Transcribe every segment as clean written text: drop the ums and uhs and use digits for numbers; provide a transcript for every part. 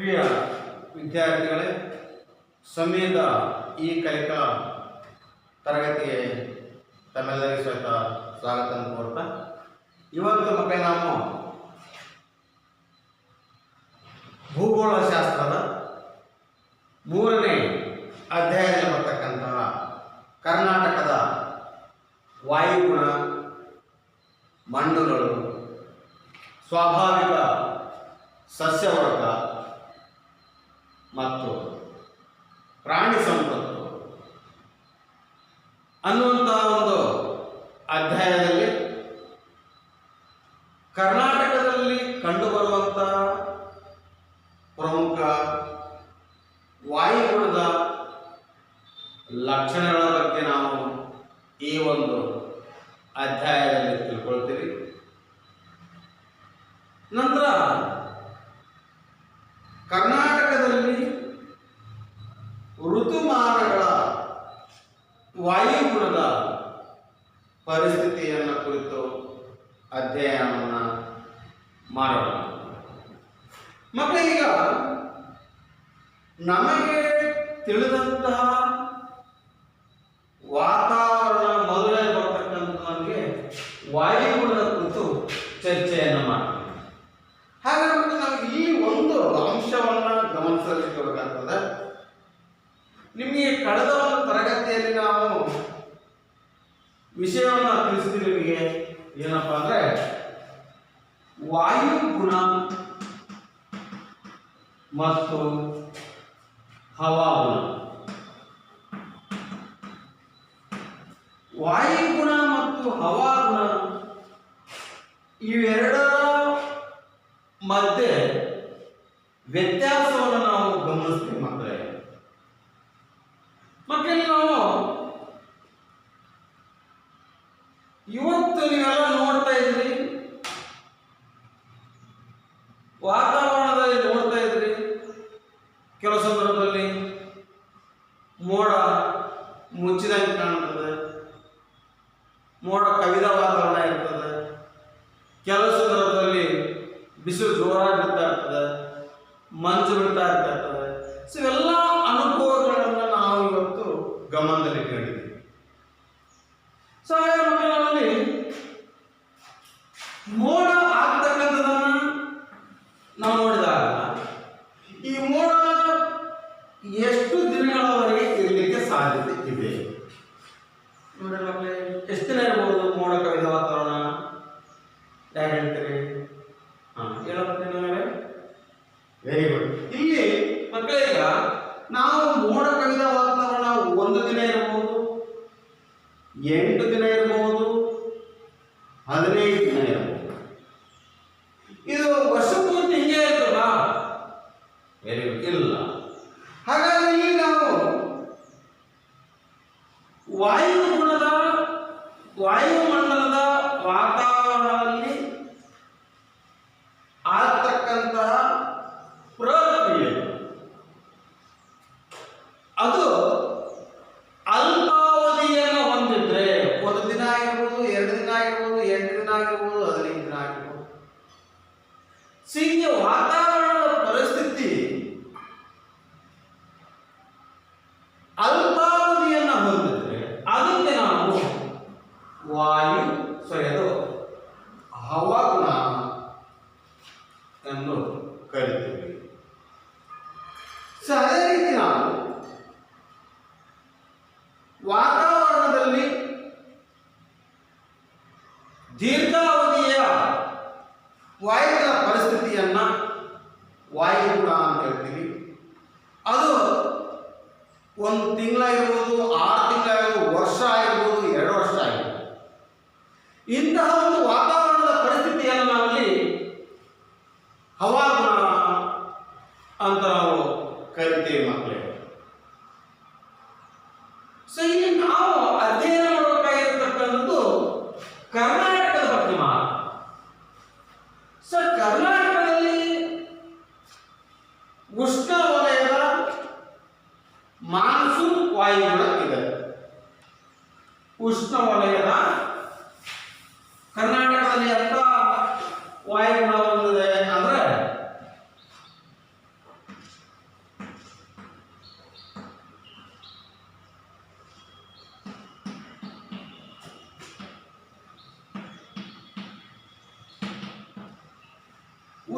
ಪ್ರಿಯ ವಿದ್ಯಾರ್ಥಿಗಳೇ, ಸಮಯದ ಈ ಕಲಿಕಾ ತರಗತಿಗೆ ತಮ್ಮೆಲ್ಲರಿಗೂ ಸಹಿತ ಸ್ವಾಗತ ಕೋರ್ತಾ ಇವತ್ತು ಮಕ್ಕಳೇ ನಾವು ಭೂಗೋಳಶಾಸ್ತ್ರದ 3ನೇ ಅಧ್ಯಾಯದಲ್ಲಿ ಬರ್ತಕ್ಕಂತಹ ಕರ್ನಾಟಕದ ವಾಯುಗುಣ, ಮಣ್ಣುಗಳು, ಸ್ವಾಭಾವಿಕ ಸಸ್ಯವರ್ಗ ಮತ್ತು ಪ್ರಾಣಿ ಸಂಪತ್ತು ಅನ್ನುವಂತಹ ಒಂದು ಅಧ್ಯಾಯದಲ್ಲಿ ಕರ್ನಾಟಕದಲ್ಲಿ ಕಂಡುಬರುವಂತಹ ಪ್ರಮುಖ ವಾಯುಗುಣದ ಲಕ್ಷಣಗಳ ಬಗ್ಗೆ ನಾವು ಈ ಒಂದು ಅಧ್ಯಾಯದಲ್ಲಿ ತಿಳ್ಕೊಳ್ತೀವಿ. ನಂತರ ಕರ್ನಾಟಕದಲ್ಲಿ ಋತುಮಾನಗಳ ವಾಯುಗುಣದ ಪರಿಸ್ಥಿತಿಯನ್ನು ಕುರಿತು ಅಧ್ಯಯನವನ್ನು ಮಾಡೋಣ. ಮಕ್ಕಳೀಗ ನಮಗೆ ತಿಳಿದಂತಹ ವಾತಾವರಣ ಮೊದಲೇ ಬರ್ತಕ್ಕಂಥ ನಮಗೆ ವಾಯುಗುಣದ ಕುರಿತು ಚರ್ಚೆಯನ್ನು ಮಾಡ್ತೀವಿ. ಹಾಗಾಗಿ ನಾವು ಈ ಒಂದು ಅಂಶವನ್ನು ಗಮನಿಸಬೇಕಾಗ್ತದೆ. ನಿಮಗೆ ಕಳೆದ ಒಂದು ತರಗತಿಯಲ್ಲಿ ನಾವು ವಿಷಯವನ್ನು ತಿಳಿಸಿದ್ವಿ. ನಿಮಗೆ ಏನಪ್ಪಾ ಅಂದ್ರೆ ವಾಯುಗುಣ ಮತ್ತು ಹವಾಗುಣ. ವಾಯುಗುಣ ಮತ್ತು ಹವಾಗುಣ ಇವೆರಡರ ಮಧ್ಯೆ ವ್ಯತ್ಯಾಸವನ್ನು ನಾವು ಗಮನಿಸ್ತೀವಿ. ಮಕ್ಕಳಲ್ಲಿ ನಾವು ಇವತ್ತು ನೀವೆಲ್ಲ ನೋಡ್ತಾ ಇದ್ರಿ, ವಾತಾವರಣದಲ್ಲಿ ನೋಡ್ತಾ ಇದ್ರಿ, ಕೆಲವು ಸಂದರ್ಭದಲ್ಲಿ ಮೋಡ ಮುಚ್ಚಿದಂಗೆ ಕಾಣ್ತದೆ, ಮೋಡ ಕವಿದ ವಾತಾವರಣ ಇರ್ತದೆ, ಕೆಲವು ಸಂದರ್ಭದಲ್ಲಿ ಬಿಸಿಲು ಜೋರಾಗಿ ಬಿಡ್ತಾ ಇರ್ತದೆ, ಮಂಜು ಬಿಡ್ತಾ ಇರ್ತದೆ. ಸೊ ಇವೆಲ್ಲ ಅನುಭವಗಳನ್ನು ನಾವು ಇವತ್ತು ಗಮನದಲ್ಲಿ ಇಟ್ಟಿದ್ದೀವಿ. ಸೊ ಮಕ್ಕಳಲ್ಲಿ ಮೋಡ ಆಗ್ತಕ್ಕಂಥದನ್ನ ನಾವು ನೋಡಿದಾಗ ಈ ಮೋಡ ಎಷ್ಟು ದಿನಗಳವರೆಗೆ ಇರಲಿಕ್ಕೆ ಸಾಧ್ಯತೆ ಇದೆ ನೋಡಿ ಮಕ್ಕಳೇ. ಎಷ್ಟು ದಿನ ಇರ್ಬೋದು ಮೋಡ ಕವಿದ ವಾತಾವರಣ? ಯಾರು ಹೇಳ್ತೀರಿ? Very good. ಇಲ್ಲಿ ಮಕ್ಕಳೀಗ ನಾವು ಮೋಡ ಕವಿದ ವಾತಾವರಣ 1 ದಿನ ಇರಬಹುದು, 8 ದಿನ ಇರಬಹುದು, 15 ದಿನ ಇರಬಹುದು. ಇದು ವರ್ಷ ಪೂರ್ತಿ ಹಿಂಗೆ ಇರ್ತದ? ವೆರಿ ಗುಡ್, ಇಲ್ಲ. ಹಾಗಾಗಿ ಇಲ್ಲಿ ನಾವು ವಾಯುಗುಣದ ವಾಯುಮಂಡಲದ ವಾತಾವರಣದಲ್ಲಿ ಆಗ್ತಕ್ಕಂತಹ ಪ್ರಕ್ರಿಯೆ ಅದು ಅಲ್ಪಾವಧಿಯನ್ನು ಹೊಂದಿದ್ರೆ 1 ದಿನ ಆಗಿರ್ಬೋದು, 2 ದಿನ ಆಗಿರ್ಬೋದು, 8 ದಿನ ಆಗಿರ್ಬೋದು, 15 ದಿನ ಆಗಿರ್ಬೋದು. ಹೀಗೆ ವಾತಾವರಣದ ಪರಿಸ್ಥಿತಿ ಅಲ್ಪಾವಧಿಯನ್ನು ಹೊಂದಿದ್ರೆ ಅದಕ್ಕೆ ನಾವು ವಾಯು ಅದು ಹವಾಗುಣ ಎಂದು ಕರಿತೀವಿ. ಸೊ ಅದೇ ರೀತಿ ನಾವು ವಾತಾವರಣದಲ್ಲಿ ದೀರ್ಘಾವಧಿಯ ವಾಯುಗಳ ಪರಿಸ್ಥಿತಿಯನ್ನ ವಾಯುಗುಣ ಅಂತ ಹೇಳ್ತೀವಿ. ಅದು 1 ತಿಂಗಳಾಗಿರ್ಬೋದು, 6 ತಿಂಗಳಾಗಿರ್ಬೋದು, ವರ್ಷ ಆಗಿರ್ಬೋದು, 2 ವರ್ಷ ಆಗಿರ್ಬೋದು. ಇಂತಹ ಒಂದು ವಾತಾವರಣದ ಪರಿಸ್ಥಿತಿಯನ್ನು ನಾವಲ್ಲಿ ಹವಾಗುಣ ಅಂತ ನಾವು ಕರಿತೀವಿ ಮಕ್ಕಳೇ. ಸೊ ಇಲ್ಲಿ ನಾವು ಅಧ್ಯಯನ ಮಾಡಬೇಕಾಗಿರತಕ್ಕಂಥದ್ದು ಕರ್ನಾಟಕದ ಬಗ್ಗೆ ಮಾತ್ರ. ಸೊ ಕರ್ನಾಟಕದಲ್ಲಿ ಉಷ್ಣವಲಯದ ಮಾನ್ಸೂನ್ ವಾಯುಗುಣ ಇದೆ. ಉಷ್ಣವಲಯದ ಕರ್ನಾಟಕದಲ್ಲಿ ಅಂತ ವಾಯುಗುಣ ಹೊಂದಿದೆ ಅಂದ್ರೆ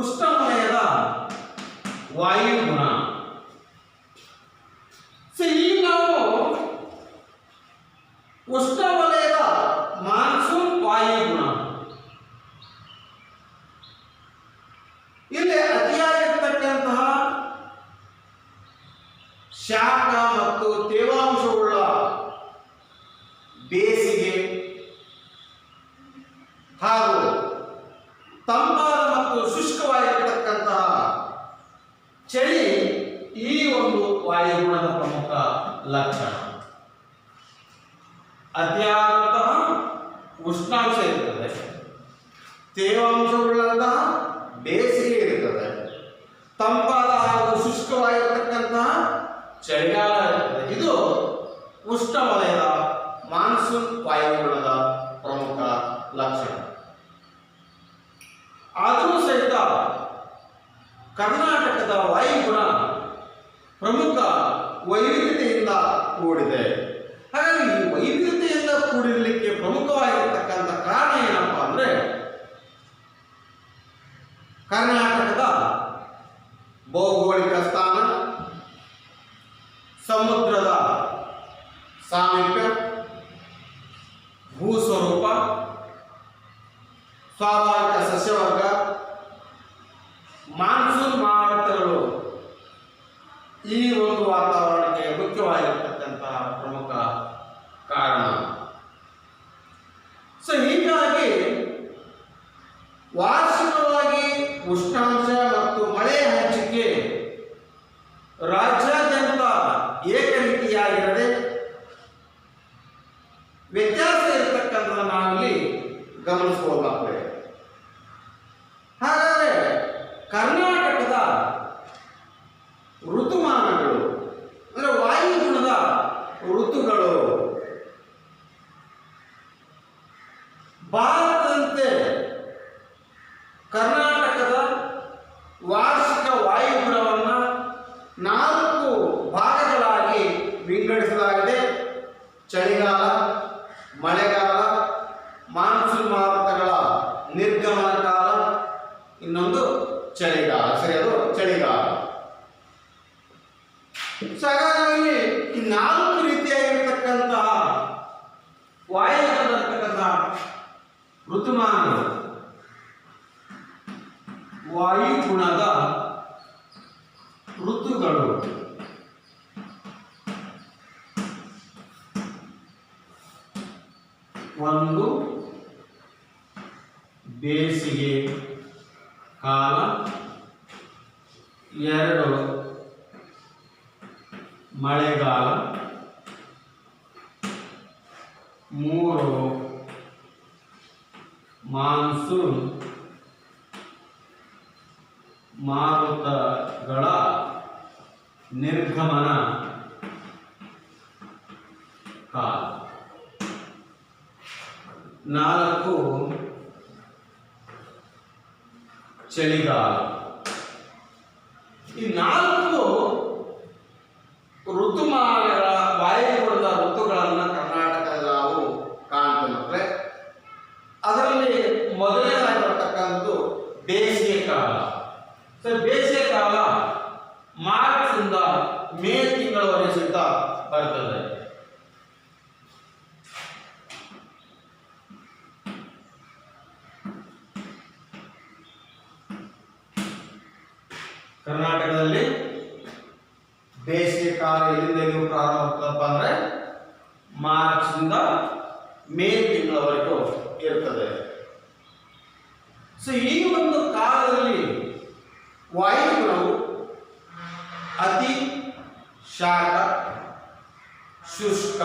ಉಷ್ಣವಲಯದ ವಾಯುಗುಣ. ಇಲ್ಲಿ ನಾವು ಉಷ್ಣವಲಯದ ಮಾನ್ಸೂನ್ ವಾಯುಗುಣ, ಇಲ್ಲಿ ಅತಿಯಾಗಿರ್ತಕ್ಕಂತಹ ಶಾಖ ಮತ್ತು ತೇವಾಂಶವುಳ್ಳ ಬೇಸಿಗೆ ಹಾಗೂ ತಂಪಾದ ಮತ್ತು ಶುಷ್ಕವಾಗಿರತಕ್ಕಂತಹ ಚಳಿ ಈ ಒಂದು ವಾಯುಗುಣದ ಪ್ರಮುಖ ಲಕ್ಷಣ. ಅತಿಯಾದಂತಹ ಉಷ್ಣಾಂಶ ಇರುತ್ತದೆ, ತೇವಾಂಶವುಳ್ಳಂತಹ ಬೇಸಿಗೆ ಇರುತ್ತದೆ, ತಂಪಾದ ಹಾಗೂ ಶುಷ್ಕವಾಗಿರತಕ್ಕಂತಹ ಚಳಿಗಾಲ ಇರುತ್ತದೆ. ಇದು ಉಷ್ಣವಲಯದ ಮಾನ್ಸೂನ್ ವಾಯುಗುಣದ ಪ್ರಮುಖ ಲಕ್ಷಣ. ಆದರೂ ಸಹಿತ ಕರ್ನಾಟಕದ ವಾಯುಗುಣ ಪ್ರಮುಖ ವೈವಿಧ್ಯತೆಯಿಂದ ಕೂಡಿದೆ. ಹಾಗಾಗಿ ಈ ವೈವಿಧ್ಯತೆಯಿಂದ ಕೂಡಿರಲಿಕ್ಕೆ ಪ್ರಮುಖವಾಗಿರತಕ್ಕಂಥ ಕಾರಣ ಏನಪ್ಪಾ ಅಂದ್ರೆ ಕರ್ನಾಟಕದ ಭೌಗೋಳಿಕ ಸ್ಥಾನ, ಸಮುದ್ರದ ಸಾಮೀಪ್ಯ, ಭೂಸ್ವರೂಪ, ಸ್ವಾಭಾವಿಕ ಸಸ್ಯವರ್ಗ, ಮಾನ್ಸೂನ್ ಮಾರುತಗಳು ಈ ಒಂದು ವಾತಾವರಣಕ್ಕೆ ಮುಖ್ಯವಾಗಿರತಕ್ಕಂತಹ ಪ್ರಮುಖ ಕಾರಣ. ಹೀಗಾಗಿ ವಾರ್ಷಿಕವಾಗಿ ಉಷ್ಣಾಂಶ ಮತ್ತು ಮಳೆ ಹಂಚಿಕೆ ರಾಜ್ಯಾದ್ಯಂತ ಏಕರೀತಿಯಾಗಿರದೆ ವ್ಯತ್ಯಾಸ ಇರತಕ್ಕಂಥದ್ದು ನಾವಿಲ್ಲಿ ಗಮನಿಸಬಹುದಾಗಿದೆ. ಹಾಗಾದರೆ ಕರ್ನಾಟಕದ ಋತುಮಾನಗಳು ಅಂದರೆ ವಾಯುಗುಣದ ಋತುಗಳು ಭಾರತದಂತೆ ಕರ್ನಾಟಕದ ವಾರ್ಷಿಕ ವಾಯುಗುಣವನ್ನು 4 ಭಾಗಗಳಾಗಿ ವಿಂಗಡಿಸಲಾಗಿದೆ. ಚಳಿಗಾಲ, ಮಳೆಗಾಲ, ಮಾನ್ಸೂನ್ ಮಾರುತಗಳ ನಿರ್ಗಮನ ಕಾಲ, ಇನ್ನೊಂದು ಚಳಿಗಾಲ. ಸರಿ, ಅದು ಚಳಿಗಾಲ. ಹಾಗಾಗಿ ಈ 4 ರೀತಿಯಾಗಿರ್ತಕ್ಕಂತಹ ವಾಯುಗುಣದಲ್ಲಿರ್ತಕ್ಕಂತಹ ಋತುಮಾನಗಳು, ವಾಯುಗುಣದ ಋತುಗಳು ಒಂದು ಬೇಸಿಗೆ ಕಾಲ, 2 ಮಳೆಗಾಲ, 3 ಮಾನ್ಸೂನ್ ಮಾರುತಗಳ ನಿರ್ಗಮನ ಕಾಲ, 4 ಚಳಿಗಾಲ. ಈ 4 ಋತುಮಾನಗಳ ವಾಯುಗುಣದ ಋತುಗಳನ್ನು ಕರ್ನಾಟಕದಲ್ಲಿ ನಾವು ಕಾಣ್ತೇವೆ. ಅದರಲ್ಲಿ ಮೊದಲನೇದಾಗಿರತಕ್ಕಂಥದ್ದು ಬೇಸಿಗೆ ಕಾಲ. ಬೇಸಿಗೆ ಕಾಲ ಮಾರ್ಚ್ ಇಂದ ಮೇ ತಿಂಗಳವರೆಗೆ ಸುತ್ತ ಬರ್ತದೆ. ಕರ್ನಾಟಕದಲ್ಲಿ ಬೇಸಿಗೆ ಕಾಲ ಎಲ್ಲಿಂದ ಎಲ್ಲಿಗೂ ಪ್ರಾರಂಭ ಆಗ್ತದಪ್ಪ ಅಂದ್ರೆ ಮಾರ್ಚ್ ಇಂದ ಮೇ ತಿಂಗಳವರೆಗೂ ಇರ್ತದೆ. ಈ ಒಂದು ಕಾಲದಲ್ಲಿ ವಾಯುಗುಣವು ಅತಿ ಶಾಖ, ಶುಷ್ಕ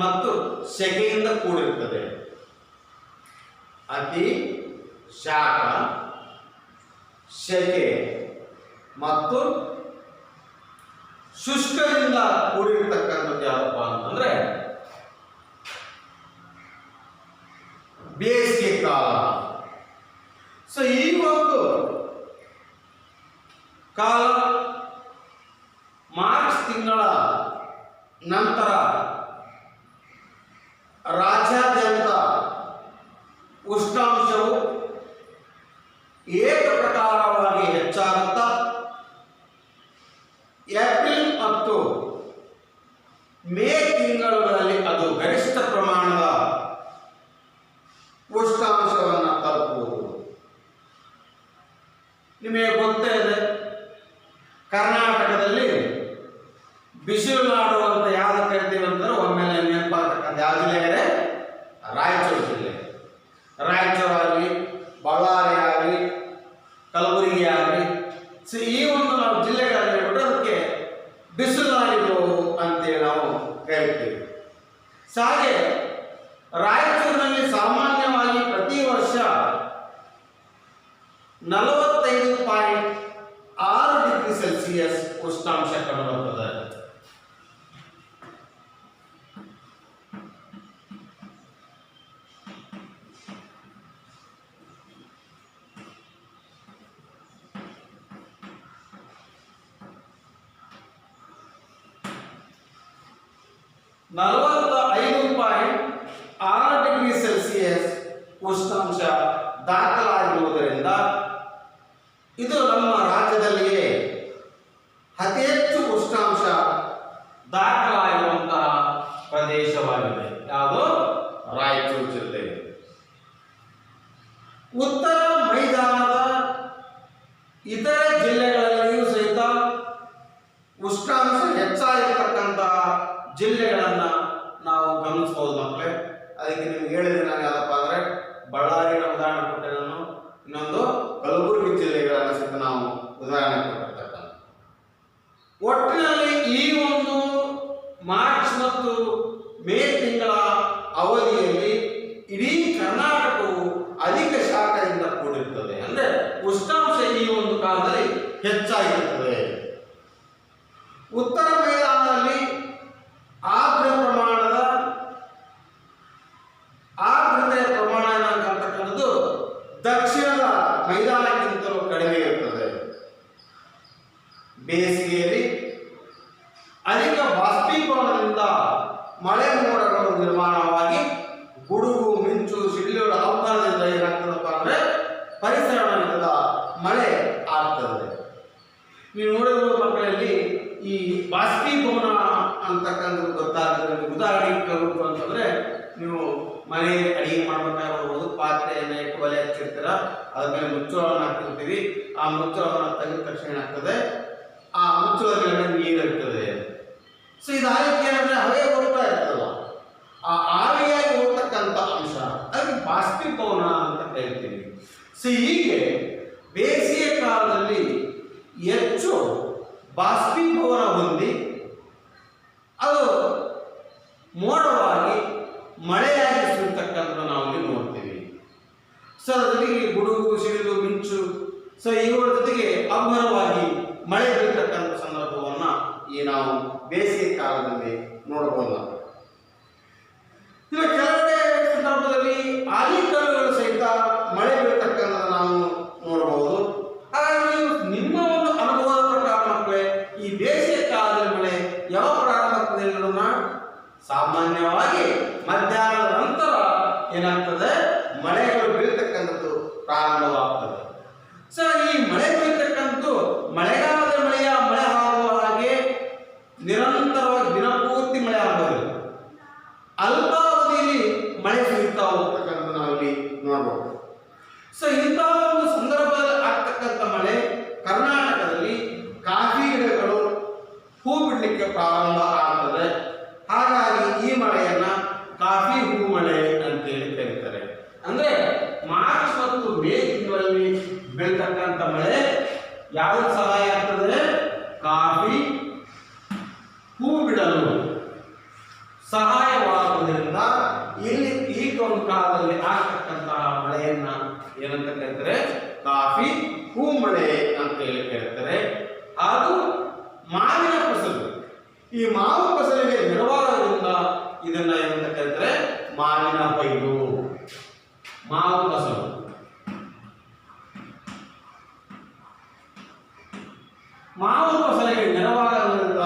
ಮತ್ತು ಸೆಕೆಯಿಂದ ಕೂಡಿರುತ್ತದೆ. ಅತಿ ಶಾಖ, ಸೆಕೆ ಮತ್ತು ಶುಷ್ಕದಿಂದ ಕೂಡಿರ್ತಕ್ಕಂಥದ್ದು ಯಾವಪ್ಪ ಅಂತಂದ್ರೆ ಬೇಸಿಗೆ ಕಾಲ. ಈ ಒಂದು ಕಾಲ ಮಾರ್ಚ್ ತಿಂಗಳ ನಂತರ ರಾಜ್ಯಾದ್ಯಂತ ಉಷ್ಣಾಂಶವು ಏಕ ನಿಮಗೆ ಗೊತ್ತೇ ಇದೆ, ಕರ್ನಾಟಕದಲ್ಲಿ ಬಿಸಿಲು ನಾಡು ಅಂತ ಯಾವ್ದು ಕರಿತೀವಿ ಅಂದ್ರೆ ಒಮ್ಮೆಲೆ ನೆನಪಾಗ್ತಕ್ಕಂಥ ಯಾವ ಜಿಲ್ಲೆ ಇದೆ? ರಾಯಚೂರು ಜಿಲ್ಲೆ. ರಾಯಚೂರು ಆಗಲಿ, ಬಳ್ಳಾರಿ ಆಗಲಿ, ಕಲಬುರಗಿ ಆಗಲಿ, ಈ ಒಂದು ನಾವು ಜಿಲ್ಲೆಗಳಲ್ಲಿ ಹೇಳ್ಬಿಟ್ಟು ಅದಕ್ಕೆ ಬಿಸಿಲು ನಾಡಿದು ಅಂತೇಳಿ ನಾವು ಕರಿತೀವಿ. ಹಾಗೆ ರಾಯಚೂರಿನಲ್ಲಿ ಸಾಮಾನ್ಯವಾಗಿ ಪ್ರತಿ ವರ್ಷ 45.6 ಡಿಗ್ರಿ ಸೆಲ್ಸಿಯಸ್ ಉಷ್ಣಾಂಶ ಕಂಡುಬರುತ್ತದೆ. ಉಷ್ಣಾಂಶ ದಾಖಲಾಗಿರುವುದರಿಂದ ಇದು ನಮ್ಮ ರಾಜ್ಯದಲ್ಲಿಯೇ ಅತಿ ಹೆಚ್ಚು ಉಷ್ಣಾಂಶ ದಾಖಲಾಗಿರುವಂತಹ ಪ್ರದೇಶವಾಗಿದೆ. ಯಾವುದು? ರಾಯಚೂರು ಜಿಲ್ಲೆ. ಉತ್ತರ ಮೈದಾನದ ಇತರೆ ಜಿಲ್ಲೆಗಳಲ್ಲಿಯೂ ಸಹಿತ ಉಷ್ಣಾಂಶ ಹೆಚ್ಚಾಗಿರ್ತಕ್ಕಂತಹ ಜಿಲ್ಲೆಗಳನ್ನ ನಾವು ಗಮನಿಸಬಹುದು ಮಕ್ಕಳೇ. ಅದಕ್ಕೆ ನಿಮ್ಗೆ ಹೇಳಿದ್ರೆ ನಾನು ಯಾವ್ದಪ್ಪ ಅಂದ್ರೆ ಬಳ್ಳಾರಿಯ ಉದಾಹರಣೆ ಕೊಟ್ಟೆ ನಾನು, ಇನ್ನೊಂದು ಕಲಬುರಗಿ ಜಿಲ್ಲೆಗಳನ್ನು ಸಹಿತ ನಾವು ಉದಾಹರಣೆ ಕೊಟ್ಟಿರ್ತಕ್ಕಂಥ. ಒಟ್ಟಿನಲ್ಲಿ ಈ ಒಂದು ಮಾರ್ಚ್ ಮತ್ತು ಮೇ ತಿಂಗಳ ಅವಧಿಯಲ್ಲಿ ಇಡೀ ಕರ್ನಾಟಕವು ಅಧಿಕ ಶಾಖದಿಂದ ಕೂಡಿರುತ್ತದೆ. ಅಂದ್ರೆ ಉಷ್ಣಾಂಶ ಈ ಒಂದು ಕಾಲದಲ್ಲಿ ಹೆಚ್ಚಾಗಿರುತ್ತದೆ. ಉತ್ತರ ಮೈದಾನದಲ್ಲಿ ಆರ್ದ್ರತೆಯ ಪ್ರಮಾಣ ಅಂತಕ್ಕಂಥದ್ದು ದಕ್ಷಿಣದ ಮೈದಾನಕ್ಕಿಂತಲೂ ಕಡಿಮೆ ಇರುತ್ತದೆ. ಬೇಸಿಗೆಯಲ್ಲಿ ಅಧಿಕ ಬಾಷ್ಪೀಕರಣದಿಂದ ಮಳೆ ಮೋಡಗಳು ನಿರ್ಮಾಣವಾಗಿ ಗುಡುಗು, ಮಿಂಚು, ಸಿಡಿಲುಗಳ ಅಬ್ಬರದಿಂದ ಏನಾಗ್ತದಪ್ಪ ಅಂದ್ರೆ ಪರಿಸರದ ಮಳೆ ಆಗ್ತದೆ. ನೀವು ನೋಡಿರುವ ಮಕ್ಕಳಲ್ಲಿ ಈ ಬಾಷ್ಪೀಭವನ ಅಂತಕ್ಕಂಥದ್ದು ಗೊತ್ತಾಗ್ತದೆ. ಉದಾಹರಣೆ ಅಂತಂದ್ರೆ ನೀವು ಮನೆಯಲ್ಲಿ ಅಡಿಗೆ ಮಾಡ್ಬೇಕಾಗಿರ್ಬೋದು, ಪಾತ್ರೆಯನ್ನು ಇಟ್ಟು ಒಲೆ ಹಚ್ಚಿರ್ತೀರ, ಅದ್ರ ಮೇಲೆ ಮುಚ್ಚಳವನ್ನು ಹಾಕಿರ್ತೀವಿ. ಆ ಮುಚ್ಚಳವನ್ನು ತೆಗೆದ ತಕ್ಷಣ ಏನಾಗ್ತದೆ, ಆ ಮುಚ್ಚಳದ ಮೇಲೆ ನೀರು ಇರ್ತದೆ. ಸೊ ಇದಾಗಕ್ಕೆ ಏನಂದ್ರೆ ಹವೆ ಹೋಗ್ತಾ ಇರ್ತದಲ್ಲ, ಆ ಆವಿಯಾಗಿ ಹೋಗ್ತಕ್ಕಂಥ ಅಂಶ ಅದಕ್ಕೆ ಬಾಷ್ಪೀಭವನ ಅಂತ ಕರಿತೀವಿ. ಸೊ ಹೀಗೆ ಬೇಸಿಗೆ ಕಾಲದಲ್ಲಿ ಹೆಚ್ಚು ಬಾಷ್ಪೀಭವನ ಹೊಂದಿ ಅದು ಮೋಡವಾಗಿ ಮಳೆಯಾಗಿ ಸುರಿತಕ್ಕಂಥ ನಾವು ಇಲ್ಲಿ ನೋಡ್ತೀವಿ. ಸೊ ಅದರಲ್ಲಿ ಗುಡುಗು, ಸಿಡಿಲು, ಮಿಂಚು, ಸೊ ಇವುಗಳ ಜೊತೆಗೆ ಅಬ್ಬರವಾಗಿ ಮಳೆ ಬೀಳ್ತಕ್ಕಂಥ ಸಂದರ್ಭವನ್ನ ಈ ನಾವು ಬೇಸಿಗೆ ಕಾಲದಲ್ಲಿ ನೋಡಬಹುದು. ಇನ್ನು ಕೆಲವೇ ಸಂದರ್ಭದಲ್ಲಿ ಆಲಿಕಲ್ಲುಗಳು ಸಹಿತ ಮಳೆ ಬೀಳ್ತಕ್ಕಂಥ ನಾವು ನೋಡಬಹುದು. ಹಾಗಾಗಿ ನಿಮ್ಮ ಒಂದು ಅನುಭವದ ಪ್ರಕಾರ ಮಕ್ಕಳೇ, ಈ ಬೇಸಿಗೆ ಕಾಲದಲ್ಲಿ ಮಳೆ ಯಾವ ಪ್ರಾರಂಭ ನೋಡೋಣ. ಸಾಮಾನ್ಯವಾಗಿ ಮಧ್ಯಾಹ್ನದ ನಂತರ ಏನಾಗ್ತದೆ, ಮಳೆಗಳು ಬೀಳ್ತಕ್ಕಂಥದ್ದು ಪ್ರಾರಂಭವಾಗ್ತದೆ. ಸೊ ಈ ಮಳೆ ಬೀಳ್ತಕ್ಕಂಥದ್ದು ಮಳೆಗಾಲದ ಮಳೆ ಆಗುವ ಹಾಗೆ ನಿರಂತರವಾಗಿ ದಿನಪೂರ್ತಿ ಮಳೆ ಆಗೋದಿಲ್ಲ. ಅಲ್ಪಾವಧಿಯಲ್ಲಿ ಮಳೆ ಸುರಿತಾ ಹೋಗ್ತಕ್ಕಂಥ ನಾವಿಲ್ಲಿ ನೋಡಬಹುದು. ಸೊ ಇಂತಹ ಒಂದು ಸಂದರ್ಭದಲ್ಲಿ ಆಗ್ತಕ್ಕಂಥ ಮಳೆ ಕರ್ನಾಟಕದಲ್ಲಿ ಕಾಫಿ ಗಿಡಗಳು ಹೂ ಬಿಡಲಿಕ್ಕೆ ಪ್ರಾರಂಭ ಆಗ್ತದೆ. ಹಾಗಾಗಿ ಈ ಮಳೆಯನ್ನ ಕಾಫಿ ಹೂ ಮಳೆ ಅಂತೇಳಿ ಕರೀತಾರೆ. ಅಂದ್ರೆ ಮಾರ್ಚ್ ಮತ್ತು ಮೇ ತಿಂಗಳಲ್ಲಿ ಬೀಳ್ತಕ್ಕಂಥ ಮಳೆ ಯಾವ್ದು ಸಹಾಯ ಆಗ್ತದೆ? ಕಾಫಿ ಹೂ ಬಿಡಲು ಸಹಾಯವಾಗುವುದರಿಂದ ಇಲ್ಲಿ ಈ ಒಂದು ಕಾಲದಲ್ಲಿ ಆಗ್ತಕ್ಕಂತಹ ಮಳೆಯನ್ನ ಏನಂತ ಕರೀತಾರೆ? ಕಾಫಿ ಹೂ ಮಳೆ ಅಂತ ಹೇಳಿ ಕರೀತಾರೆ. ಹಾಗೂ ಮಾವಿನ ಫಸಲು, ಈ ಮಾವು ಫಸಲಿಗೆ ನೆರವಾಗೋದ್ರಿಂದ ಇದನ್ನ ಏನಂತ ಕರೀತಾರೆ? ಮಾವಿನ ಕೊಯ್ಲು. ಮಾವು ಫಸಲು ಮಾವು ಫಸಲಿಗೆ ನೆರವಾಗೋದ್ರಿಂದ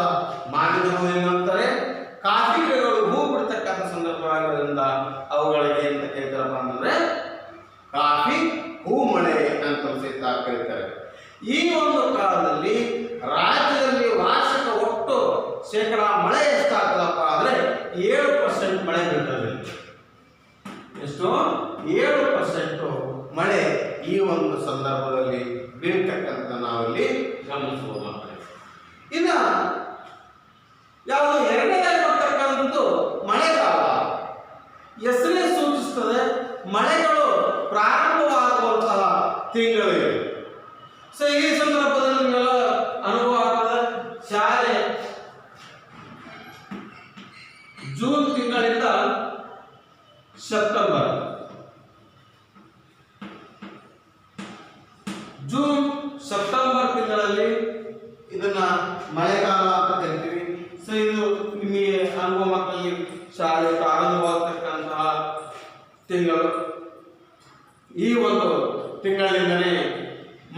ಮಾವಿನ ಕೊಯ್ಲು ಅಂತಾರೆ. ಕಾಫಿ ಗಿಡಗಳು ಹೂ ಬಿಡ್ತಕ್ಕಂಥ ಸಂದರ್ಭವಾಗಿರೋದ್ರಿಂದ ಅವುಗಳಿಗೆ ಏನಂತ ಕರೀತಾರಪ್ಪ ಅಂತಂದ್ರೆ ಕಾಫಿ ಹೂ ಮಳೆ ಅಂತ ಸಹಿತ ಕರೀತಾರೆ. ಈ ಒಂದು ಕಾಲದಲ್ಲಿ ರಾಜ್ಯದಲ್ಲಿ ವಾರ್ಷಿಕ ಒಟ್ಟು ಶೇಕಡ ಮಳೆ ಎಷ್ಟಾಗ್ತದಪ್ಪ ಅಂದ್ರೆ 7% ಮಳೆ ಬೀಳ್ತದೆ. ಎಷ್ಟು? 7% ಮಳೆ ಈ ಒಂದು ಸಂದರ್ಭದಲ್ಲಿ ಬೀಳ್ತಕ್ಕಂಥ ನಾವಿಲ್ಲಿ ಗಮನಿಸಬಹುದು ಮಕ್ಕಳೇ. ಇನ್ನ ಯಾವುದು ಎರಡನೇದಾಗಿ ಬರ್ತಕ್ಕಂಥದ್ದು ಮಳೆಗಾಲ. ಹೆಸರೇ ಸೂಚಿಸುತ್ತದೆ ಮಳೆಗಳು ಪ್ರಾರಂಭವಾಗುವಂತಹ ತಿಂಗಳಿವೆ. ಸೊ ಈ ಸಂದರ್ಭದಲ್ಲಿ ನಿಮ್ಮೆಲ್ಲ ಅನುಭವ ಆಗ್ತದೆ. ಶಾಲೆ ಜೂನ್ ತಿಂಗಳಿಂದ ಸೆಪ್ಟೆಂಬರ್, ಜೂನ್ ಸೆಪ್ಟೆಂಬರ್ ತಿಂಗಳಲ್ಲಿ ಇದನ್ನ ಮಳೆಗಾಲ ಅಂತ ಕರಿತೀವಿ. ಸೊ ಇದು ನಿಮಗೆ ಅನುಭವ ಮಕ್ಕಳಿಗೆ ಶಾಲೆ ಪ್ರಾರಂಭವಾಗತಕ್ಕಂತಹ ತಿಂಗಳು. ಈ ಒಂದು ತಿಂಗಳಿಂದನೇ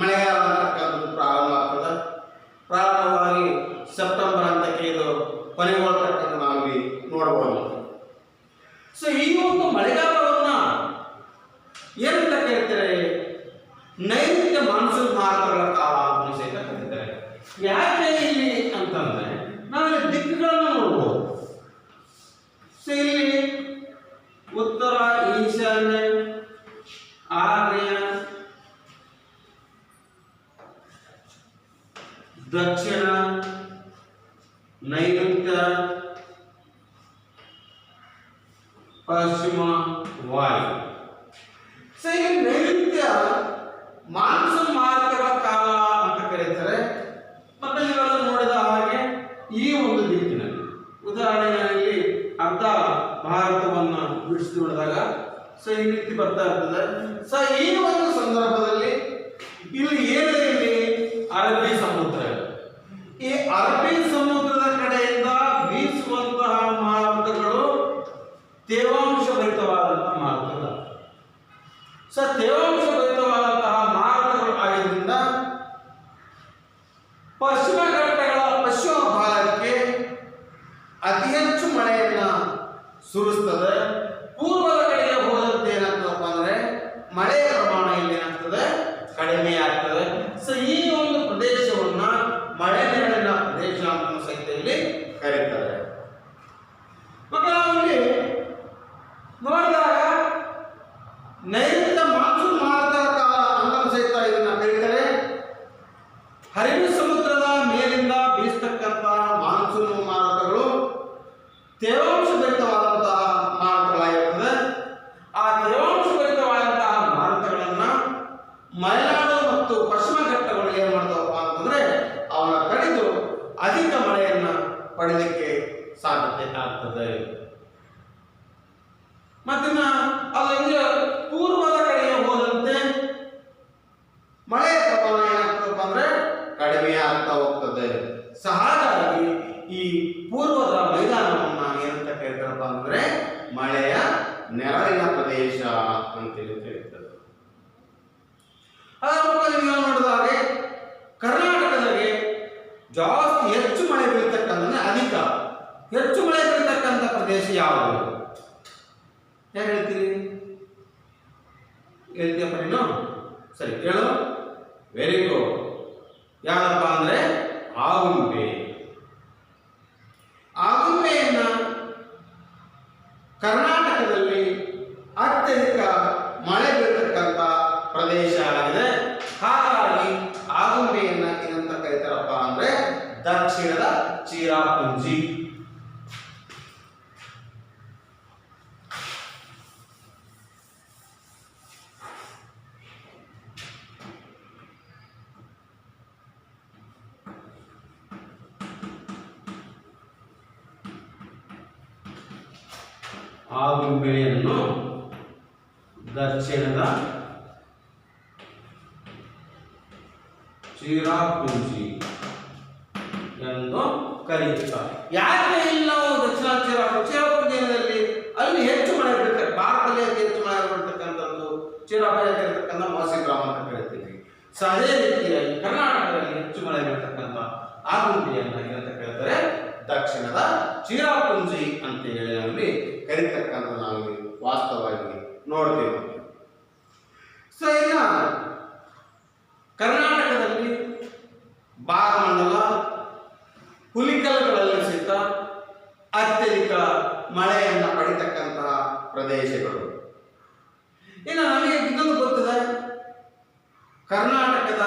ಮಳೆಗಾಲ ಅಂತಕ್ಕಂಥದ್ದು ಪ್ರಾರಂಭ ಆಗ್ತದೆ. ಪ್ರಾರಂಭವಾಗಿ ಸೆಪ್ಟೆಂಬರ್ ಹಂತಕ್ಕೆ ಇದು ಕೊನೆಗೊಳ್ತಕ್ಕಂಥ ನಾವಿಲ್ಲಿ ನೋಡಬಹುದು. ಸೊ ಈ ಒಂದು ಮಳೆಗಾಲವನ್ನ ಏನಂತ ಕರೀತಾರೆ? ನೈಋತ್ಯ ಮಾನ್ಸೂನ್ ಮಾರುತಗಳ ಕಾಲ ಅಂತ ಸಹಿತ ಕರೀತಾರೆ. ಯಾಕೆ ಇಲ್ಲಿ ಅಂತಂದ್ರೆ ನಾವಿಲ್ಲಿ ದಿಕ್ಕುಗಳನ್ನು ನೋಡ್ಬೋದು. ಸೊ ಇಲ್ಲಿ ಉತ್ತರ, ಈಶಾನ್ಯ, ಆಗ್ನೇಯ, ದಕ್ಷಿಣ, ನೈಋತ್ಯ, ಪಶ್ಚಿಮ, ವಾಯು. ಸೊ ಈ ನೈಋತ್ಯ ಮಾನ್ಸೂನ್ ಮಾರುತಗಳ ಕಾಲ ಅಂತ ಕರೀತಾರೆ. ಮತ್ತೆ ನೀವೆಲ್ಲ ನೋಡಿದ ಹಾಗೆ ಈ ಒಂದು ದಿಕ್ಕಿನಲ್ಲಿ ಉದಾಹರಣೆಯಲ್ಲಿ ಅರ್ಧ ಭಾರತವನ್ನು ಬಿಡಿಸಿ ನೋಡಿದಾಗ ಸೊ ಈ ರೀತಿ ಬರ್ತಾ ಇರ್ತದೆ. ಸೊ ಈ ಒಂದು ಸಂದರ್ಭದಲ್ಲಿ ಇಲ್ಲಿ ಏನಿದೆ? ಅರಬ್ಬಿ ಸಮುದ್ರ. ಈ ಅರಬ್ಬಿ ಸಮುದ್ರದ ಕಡೆಯಿಂದ ಬೀಸುವಂತಹ ಮಾರುತಗಳು ತೇವಾಂಶ ಭರಿತವಾದಂತಹ ಮಾರುತಗಳು. ಸೊ ತೇವಾಂಶ ಭರಿತವಾದಂತಹ ಮಾರುತಗಳು ಆಗಿದ್ದರಿಂದ ಪಶ್ಚಿಮ ಘಟ್ಟಗಳ ಪಶ್ಚಿಮ ಭಾಗಕ್ಕೆ ಅತಿ ಹೆಚ್ಚು ಮಳೆಯನ್ನ ಸುರಿಸ್ತದೆ. ಪೂರ್ವದ ಕಡೆಗೆ ಹೋದಂತೆ ಏನಾಗ್ತದಪ್ಪ ಅಂದ್ರೆ ಮಳೆಯ ಪ್ರಮಾಣ ಇಲ್ಲಿ ಏನಾಗ್ತದೆ? ಕಡಿಮೆ ಆಗ್ತದೆ. ಸೊ ಈ ಒಂದು ಪ್ರದೇಶವನ್ನ ಮಳೆ ನೆರಳಿನ ಪ್ರದೇಶ ಅಂತ ಸಹಿತ ಇಲ್ಲಿ ಕರೀತಾರೆ. ಮತ್ತೆ ನಾವಿಲ್ಲಿ ನೋಡಿದಾಗ ನೈಋತ್ಯ ಮಾನ್ಸೂನ್ ಮಾರುತಗಳ ಕಾಲ ಅಂತ ಸಹಿತ ಇದನ್ನ ಕರೀತಾರೆ. ಅರಬ್ಬಿ ಸಮುದ್ರದ ಮೇಲಿಂದ ಬೀಸತಕ್ಕಂಥ ಮಾನ್ಸೂನ್ ಮಾರುತಗಳು ತೇವಾಂಶ ಭರಿತವಾದಂತಹ ಮಾರುತಗಳಾಗಿರ್ತದೆ. ಆ ತೇವಾಂಶ ಭರಿತವಾದಂತಹ ಮಾರುತಗಳನ್ನ ಮಲೆನಾಡು ಮತ್ತು ಪಶ್ಚಿಮ ಘಟ್ಟಗಳು ಏನ್ ಮಾಡ್ತಾವಪ್ಪ ಅಂತಂದ್ರೆ ಅವನ ತಡೆದು ಅಧಿಕ ಮಳೆಯನ್ನ ಪಡೆಯಲಿಕ್ಕೆ ಸಾಧ್ಯತೆ ಆಗ್ತದೆ. ಮತ್ತಿನ್ನ ಅದು ಪೂರ್ವದ ಕಡೆಗೆ ಹೋದಂತೆ ಮಳೆಯ ಪ್ರಮಾಣ ಏನಾಗ್ತದಪ್ಪ ಅಂದ್ರೆ ಕಡಿಮೆ ಆಗ್ತಾ ಹೋಗ್ತದೆ. ಸೊ ಹಾಗಾಗಿ ಈ ಪೂರ್ವದ ಮೈದಾನವನ್ನ ಏನಂತ ಕರೀತಾರಪ್ಪ ಅಂದ್ರೆ ಮಳೆಯ ನೆರಳಿನ ಪ್ರದೇಶ ಅಂತೇಳಿ ಕರೀತಾರೆ. ನೀವು ನೋಡಿದಾಗೆ ಕರ್ನಾಟಕದಲ್ಲಿ ಜಾಸ್ತಿ ಹೆಚ್ಚು ಮಳೆ ಬೀಳ್ತಕ್ಕಂಥ ಅಧಿಕ ಹೆಚ್ಚು ಮಳೆ ಬೀಳ್ತಕ್ಕಂಥ ಪ್ರದೇಶ ಯಾವುದು? ಯಾರು ಹೇಳ್ತೀರಿ? ಹೇಳ್ತೀಯಪ್ಪ ನೀನು? ಸರಿ ಕೇಳು. Very good. ಯಾರಪ್ಪ ಅಂದ್ರೆ ಆಗುಂಬೆ. ಆಗುಂಬೆಯನ್ನ ಕರ್ನಾಟಕದಲ್ಲಿ ಅತ್ಯಧಿಕ ಮಳೆ ಬೀಳ್ತಕ್ಕಂಥ ಪ್ರದೇಶ ಆಗಿದೆ. ಹಾಗಾಗಿ ಆಗುಂಬೆಯನ್ನ ಏನಂತ ಕರೀತಾರಪ್ಪ ಅಂದ್ರೆ ದಕ್ಷಿಣದ ಚಿರಾಪುಂಜಿ. ಆಗುಂಬೆಯನ್ನು ದಕ್ಷಿಣದ ಚಿರಾಪುಂಜಿ ಎಂದು ಕರೆಯುತ್ತಾರೆ. ಯಾಕೆ ಇಲ್ಲಿ ನಾವು ದಕ್ಷಿಣ ಚಿರಾಪುಂಜಿಯಲ್ಲಿ ಅಲ್ಲಿ ಹೆಚ್ಚು ಮಳೆ ಬೀಳ್ತದೆ? ಭಾರತದಲ್ಲಿ ಅತಿ ಹೆಚ್ಚು ಮಳೆ ಬೀಳ್ತಕ್ಕಂಥದ್ದು ಚಿರಾಪುಂಜಿ ಇರತಕ್ಕಂಥ ಮೋಸಿ ಗ್ರಾಮ ಅಂತ ಕರಿತೀವಿ. ಸೊ ಅದೇ ರೀತಿಯಾಗಿ ಕರ್ನಾಟಕದಲ್ಲಿ ಹೆಚ್ಚು ಮಳೆ ಬೀಳ್ತಕ್ಕಂಥ ಆಗುಂಬೆಯನ್ನು ಏನಂತ ಕರೀತಾರೆ? ದಕ್ಷಿಣದ ಚಿರಾಪುಂಜಿ ಅಂತ ಹೇಳಿ ನಾವಿಲ್ಲಿ ಕರೀತಕ್ಕಂಥ ನಾವು ವಾಸ್ತವವಾಗಿ ನೋಡ್ತೇವೆ. ಸೊ ಇನ್ನ ಕರ್ನಾಟಕದಲ್ಲಿ ಭಾಗಮಂಡಲ, ಹುಲಿಕಲ್ಗಳಲ್ಲಿ ಸಹಿತ ಅತ್ಯಧಿಕ ಮಳೆಯನ್ನು ಪಡಿತಕ್ಕಂತಹ ಪ್ರದೇಶಗಳು. ಇನ್ನು ನಮಗೆ ಇನ್ನೊಂದು ಗೊತ್ತಿದೆ, ಕರ್ನಾಟಕದ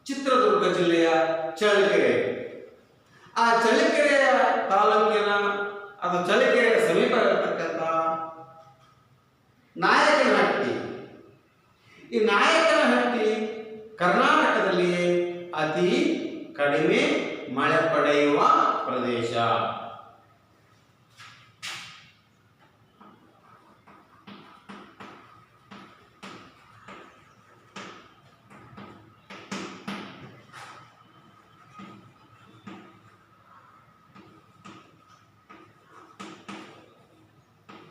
ಚಿತ್ರದುರ್ಗ ಜಿಲ್ಲೆಯ ಚಳ್ಳಕೆರೆ. ಆ ಚಳ್ಳಕೆರೆಯ ತಾಲೂಕಿನ ಅದು ಚಳ್ಳಕೆರೆಯ ಸಮೀಪ ಇರತಕ್ಕಂಥ ನಾಯಕನಹಟ್ಟಿ. ಈ ನಾಯಕನಹಟ್ಟಿ ಕರ್ನಾಟಕದಲ್ಲಿಯೇ ಅತಿ ಕಡಿಮೆ ಮಳೆ ಪಡೆಯುವ ಪ್ರದೇಶ.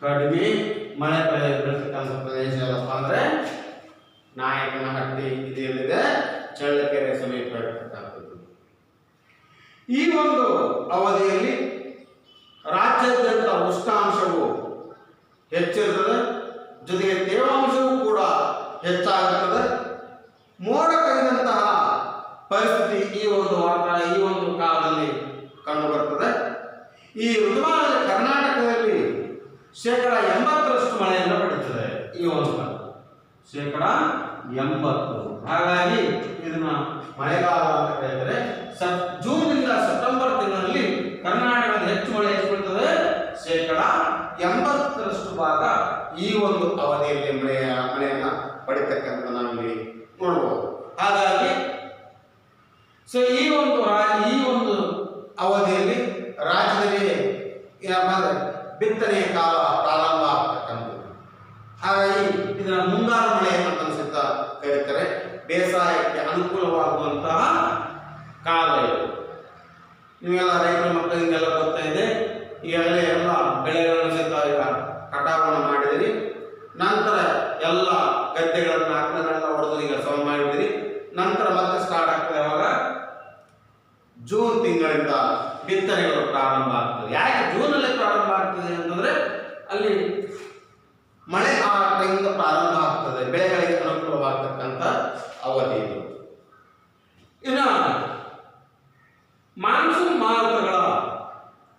ಕಡಿಮೆ ಮಳೆ ಬೆಳೆಯತಕ್ಕಂಥ ಪ್ರದೇಶ ಏನಪ್ಪ ಅಂದ್ರೆ ನಾಯಕನಹಟ್ಟಿ. ಇದೆಯಲ್ಲಿದೆ ಚಳ್ಳಕೆರೆ ಸಮೀಪ ಇರತಕ್ಕಂಥದ್ದು. ಈ ಒಂದು ಅವಧಿಯಲ್ಲಿ ರಾಜ್ಯಾದ್ಯಂತ ಉಷ್ಣಾಂಶವು ಹೆಚ್ಚಿರುತ್ತದೆ, ಜೊತೆಗೆ ತೇವಾಂಶವೂ ಕೂಡ ಹೆಚ್ಚಾಗುತ್ತದೆ. ಮೋಡ ಕವಿದಂತಹ ಪರಿಸ್ಥಿತಿ ಈ ಒಂದು ಕಾಲದಲ್ಲಿ ಕಂಡುಬರುತ್ತದೆ. ಈ ಋತುಮಾನದಲ್ಲಿ ಕರ್ನಾಟಕದಲ್ಲಿ 80% ಮಳೆಯನ್ನು ಪಡೆಯುತ್ತದೆ. ಈ ಒಂದು ಕಾಲ 80%. ಹಾಗಾಗಿ ಇದನ್ನ ಮಳೆಗಾಲ ಅಂತ ಕರೀತಾರೆ. ಜೂನ್ನಿಂದ ಸೆಪ್ಟೆಂಬರ್ ತಿಂಗಳಲ್ಲಿ ಕರ್ನಾಟಕದ ಹೆಚ್ಚು ಮಳೆ ಎಷ್ಟು ಬೀಳ್ತದೆ? 80% ಭಾಗ ಈ ಒಂದು ಅವಧಿಯಲ್ಲಿ ಮಳೆಯನ್ನ ಪಡಿತಕ್ಕಂಥ ನಾವಿಲ್ಲಿ ನೋಡಬಹುದು. ಹಾಗಾಗಿ ಈ ಒಂದು ಅವಧಿಯಲ್ಲಿ ರಾಜ್ಯದಲ್ಲಿ ಬಿತ್ತನೆಯ ಕಾಲ ಪ್ರಾರಂಭ ಆಗ್ತಕ್ಕಂಥದ್ದು. ಹಾಗಾಗಿ ಇದರ ಮುಂಗಾರು ಮಳೆ ಅಂತ ಸಹಿತ ಕರೀತಾರೆ. ಬೇಸಾಯಕ್ಕೆ ಅನುಕೂಲವಾಗುವಂತಹ ಕಾಲ ಇದು. ನೀವೆಲ್ಲ ರೈತರ ಮಕ್ಕಳಿಗೆಲ್ಲ ಗೊತ್ತಾ ಇದೆ. ಈಗಾಗಲೇ ಎಲ್ಲ ಬೆಳೆಗಳನ್ನು ಸಹಿತ ಈಗ ಕಟಾವನ್ನು ಮಾಡಿದಿರಿ. ನಂತರ ಎಲ್ಲ ಗದ್ದೆಗಳನ್ನು ಆಕಳನ್ನೆಲ್ಲ ಹೊಡೆದು ಈಗ ಸಮ ಮಾಡಿದಿರಿ. ನಂತರ ಮತ್ತೆ ಸ್ಟಾರ್ಟ್ ಆಗ್ತದೆ. ಯಾವಾಗ? ಜೂನ್ ತಿಂಗಳಿಂದ ಬಿತ್ತನೆಗಳು ಪ್ರಾರಂಭ ಆಗ್ತದೆ. ಯಾಕೆ ಜೂನಲ್ಲಿ ಪ್ರಾರಂಭ ಆಗ್ತದೆ ಅಂತಂದ್ರೆ ಅಲ್ಲಿ ಮಳೆ ಆ ಟೈಮಿಂದ ಪ್ರಾರಂಭ ಆಗ್ತದೆ. ಬೆಳೆಗಳಿಗೆ ಅನುಕೂಲವಾಗತಕ್ಕಂಥ ಅವಧಿ ಇದು. ಇನ್ನು ಮಾನ್ಸೂನ್ ಮಾರುತಗಳ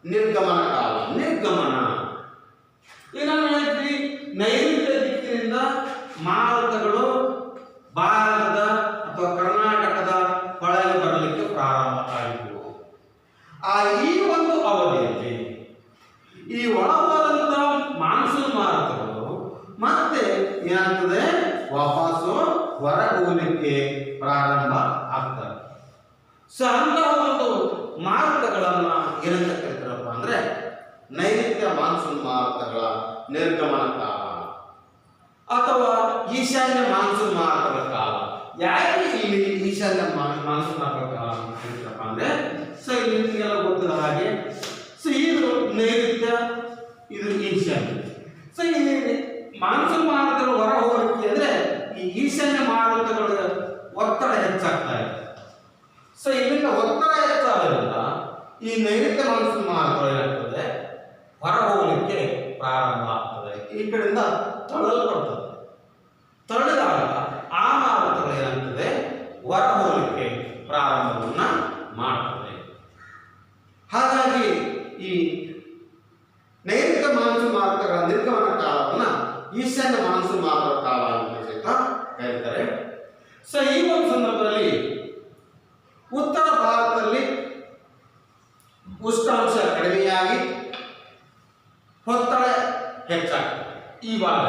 ನಿರ್ಗಮನ ಕಾಲ. ಈಗ ನಾವು ಹೇಳ್ತೀವಿ ನೈಋತ್ಯ ದಿಕ್ಕಿನಿಂದ ಮಾರುತಗಳು ಭಾರತದ ಅಥವಾ ಕರ್ನಾಟಕದ ಒಳಗೆ ಬರಲಿಕ್ಕೆ ಪ್ರಾರಂಭ ಆಯಿತು. ಈ ಒಂದು ಅವಧಿಯಲ್ಲಿ ಈ ಒಳಬರುವಂತ ಮಾನ್ಸೂನ್ ಮಾರುತಗಳು ಮತ್ತೆ ಏನಾಗ್ತದೆ? ವಾಪಸ್ಸು ಹೊರಗೋಗಲಿಕ್ಕೆ ಪ್ರಾರಂಭ ಆಗ್ತದೆ. ಅಂತಹ ಒಂದು ಮಾರುತಗಳನ್ನ ಏನಂತ ಕರೀತಾರಪ್ಪ ಅಂದ್ರೆ ನೈಋತ್ಯ ಮಾನ್ಸೂನ್ ಮಾರುತಗಳ ನಿರ್ಗಮನ ಕಾಲ ಅಥವಾ ಈಶಾನ್ಯ ಮಾನ್ಸೂನ್ ಮಾರುತಗಳ ಕಾಲ. ಯಾಕೆ ಇಲ್ಲಿ ಈಶಾನ್ಯ ಮಾನ್ಸೂನ್ ಮಾರುತಗಳ ಕಾಲ ಅಂತ ಕರೀತಾರಪ್ಪ ಅಂದ್ರೆ ಇಲ್ಲಿ ನಿಮಗೆಲ್ಲ ಗೊತ್ತಿರೋ ಹಾಗೆ ಇದು ನೈಋತ್ಯ, ಇದು ಈಶಾನ್ಯ. ಈ ಮಾನ್ಸೂನ್ ಮಾರುತಗಳು ಹೊರ ಹೋಗಲಿಕ್ಕೆ ಅಂದ್ರೆ ಈ ಈಶಾನ್ಯ ಮಾರುತಗಳ ಒತ್ತಡ ಹೆಚ್ಚಾಗ್ತಾ ಇದೆ. ಇಲ್ಲಿಂದ ಒತ್ತಡ ಹೆಚ್ಚಾಗೋದ್ರಿಂದ ಈ ನೈಋತ್ಯ ಮಾನ್ಸೂನ್ ಮಾರುತಗಳು ಏನಾಗ್ತದೆ? ಹೊರ ಹೋಗಲಿಕ್ಕೆ ಪ್ರಾರಂಭ ಆಗ್ತದೆ. ಈ ಕಡೆಯಿಂದ ತಳ್ಳಲ್ಪಡ್ತದೆ. ತಳ್ಳಿದಾಗ ಆ ಮಾರುತಗಳು ಏನಾಗ್ತದೆ? ಹೊರ ಹೋಗಲಿಕ್ಕೆ ಪ್ರಾರಂಭವನ್ನ ಮಾಡ್ತದೆ. ಹಾಗಾಗಿ ಈ ನೈಋತ್ಯ ಮಾನ್ಸೂನ್ ಮಾರುತಗಳ ನಿರ್ಗಮನ ಕಾಲವನ್ನ ಈಶಾನ್ಯ ಮಾನ್ಸೂನ್ ಮಾರುತಗಳ ಕಾಲ ಅಂತ ಸಹಿತ ಕರೀತಾರೆ. ಈ ಒಂದು ಸಂದರ್ಭದಲ್ಲಿ ಉತ್ತರ ಭಾರತದಲ್ಲಿ ಉಷ್ಣಾಂಶ ಕಡಿಮೆಯಾಗಿ ಒತ್ತಡ ಹೆಚ್ಚಾಗ್ತದೆ. ಈ ಭಾಗ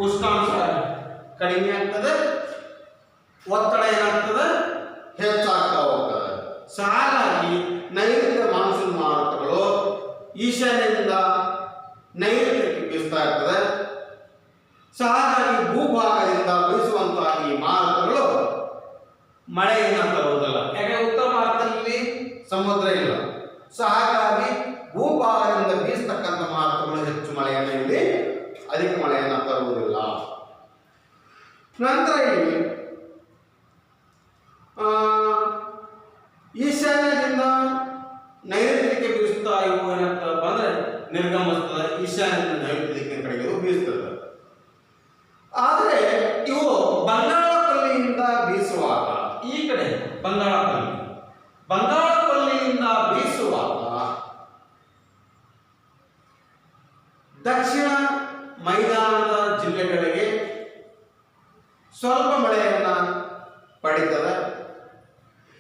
ಉಷ್ಣಾಂಶ ಕಡಿಮೆ ಆಗ್ತದೆ, ಒತ್ತಡ ಏನಾಗ್ತದೆ? ಹೆಚ್ಚಾಗ್ತಾ ಹೋಗ್ತದೆ. ಹಾಗಾಗಿ ನೈಋತ್ಯ ಮಾನ್ಸೂನ್ ಮಾರುತಗಳು ಈಶಾನ್ಯದಿಂದ ನೈಋತ್ಯಕ್ಕೆ ಬೀಸ್ತಾ ಇರ್ತದೆ. ಹಾಗಾಗಿ ಭೂಭಾಗದಿಂದ ಬೀಸುವಂತಹ ಈ ಮಾರುತಗಳು ಮಳೆಯನ್ನು ತರುವುದಿಲ್ಲ. ಯಾಕಂದ್ರೆ ಉತ್ತರ ಭಾರತದಲ್ಲಿ ಸಮುದ್ರ ಇಲ್ಲ. ಹಾಗಾಗಿ ಭೂಭಾಗದಿಂದ ಬೀಸ್ತಕ್ಕಂಥ ಮಾರುತಗಳು ಹೆಚ್ಚು ಮಳೆಯನ್ನು ಇಲ್ಲಿ ಅಧಿಕ ಮಳೆಯನ್ನು ತರುವುದಿಲ್ಲ. ನಂತರ ಇಲ್ಲಿ ಈಶಾನ್ಯದಿಂದ ನೈಋತ್ಯಕ್ಕೆ ಬೀಸುತ್ತಾ ಇವು ಏನಾಗ್ತದಪ್ಪ ಅಂದ್ರೆ ನಿರ್ಗಮಿಸ್ತದೆ. ಈಶಾನ್ಯದಿಂದ ನೈಋತ್ಯ ದಿಕ್ಕಿನ ಕಡೆಗೆ ಬೀಸ್ತದೆ. ಆದರೆ ಇವು ಬಂಗಾಳಕೊಲ್ಲಿಯಿಂದ ಬೀಸುವಾಗ ಈ ಕಡೆ ಬಂಗಾಳಕೊಲ್ಲಿಯಿಂದ ಬೀಸುವಾಗ ದಕ್ಷಿಣ ಮೈದಾನದ ಜಿಲ್ಲೆಗಳಿಗೆ ಸ್ವಲ್ಪ ಮಳೆ ಮಳೆಯನ್ನ ಪಡೀತದೆ.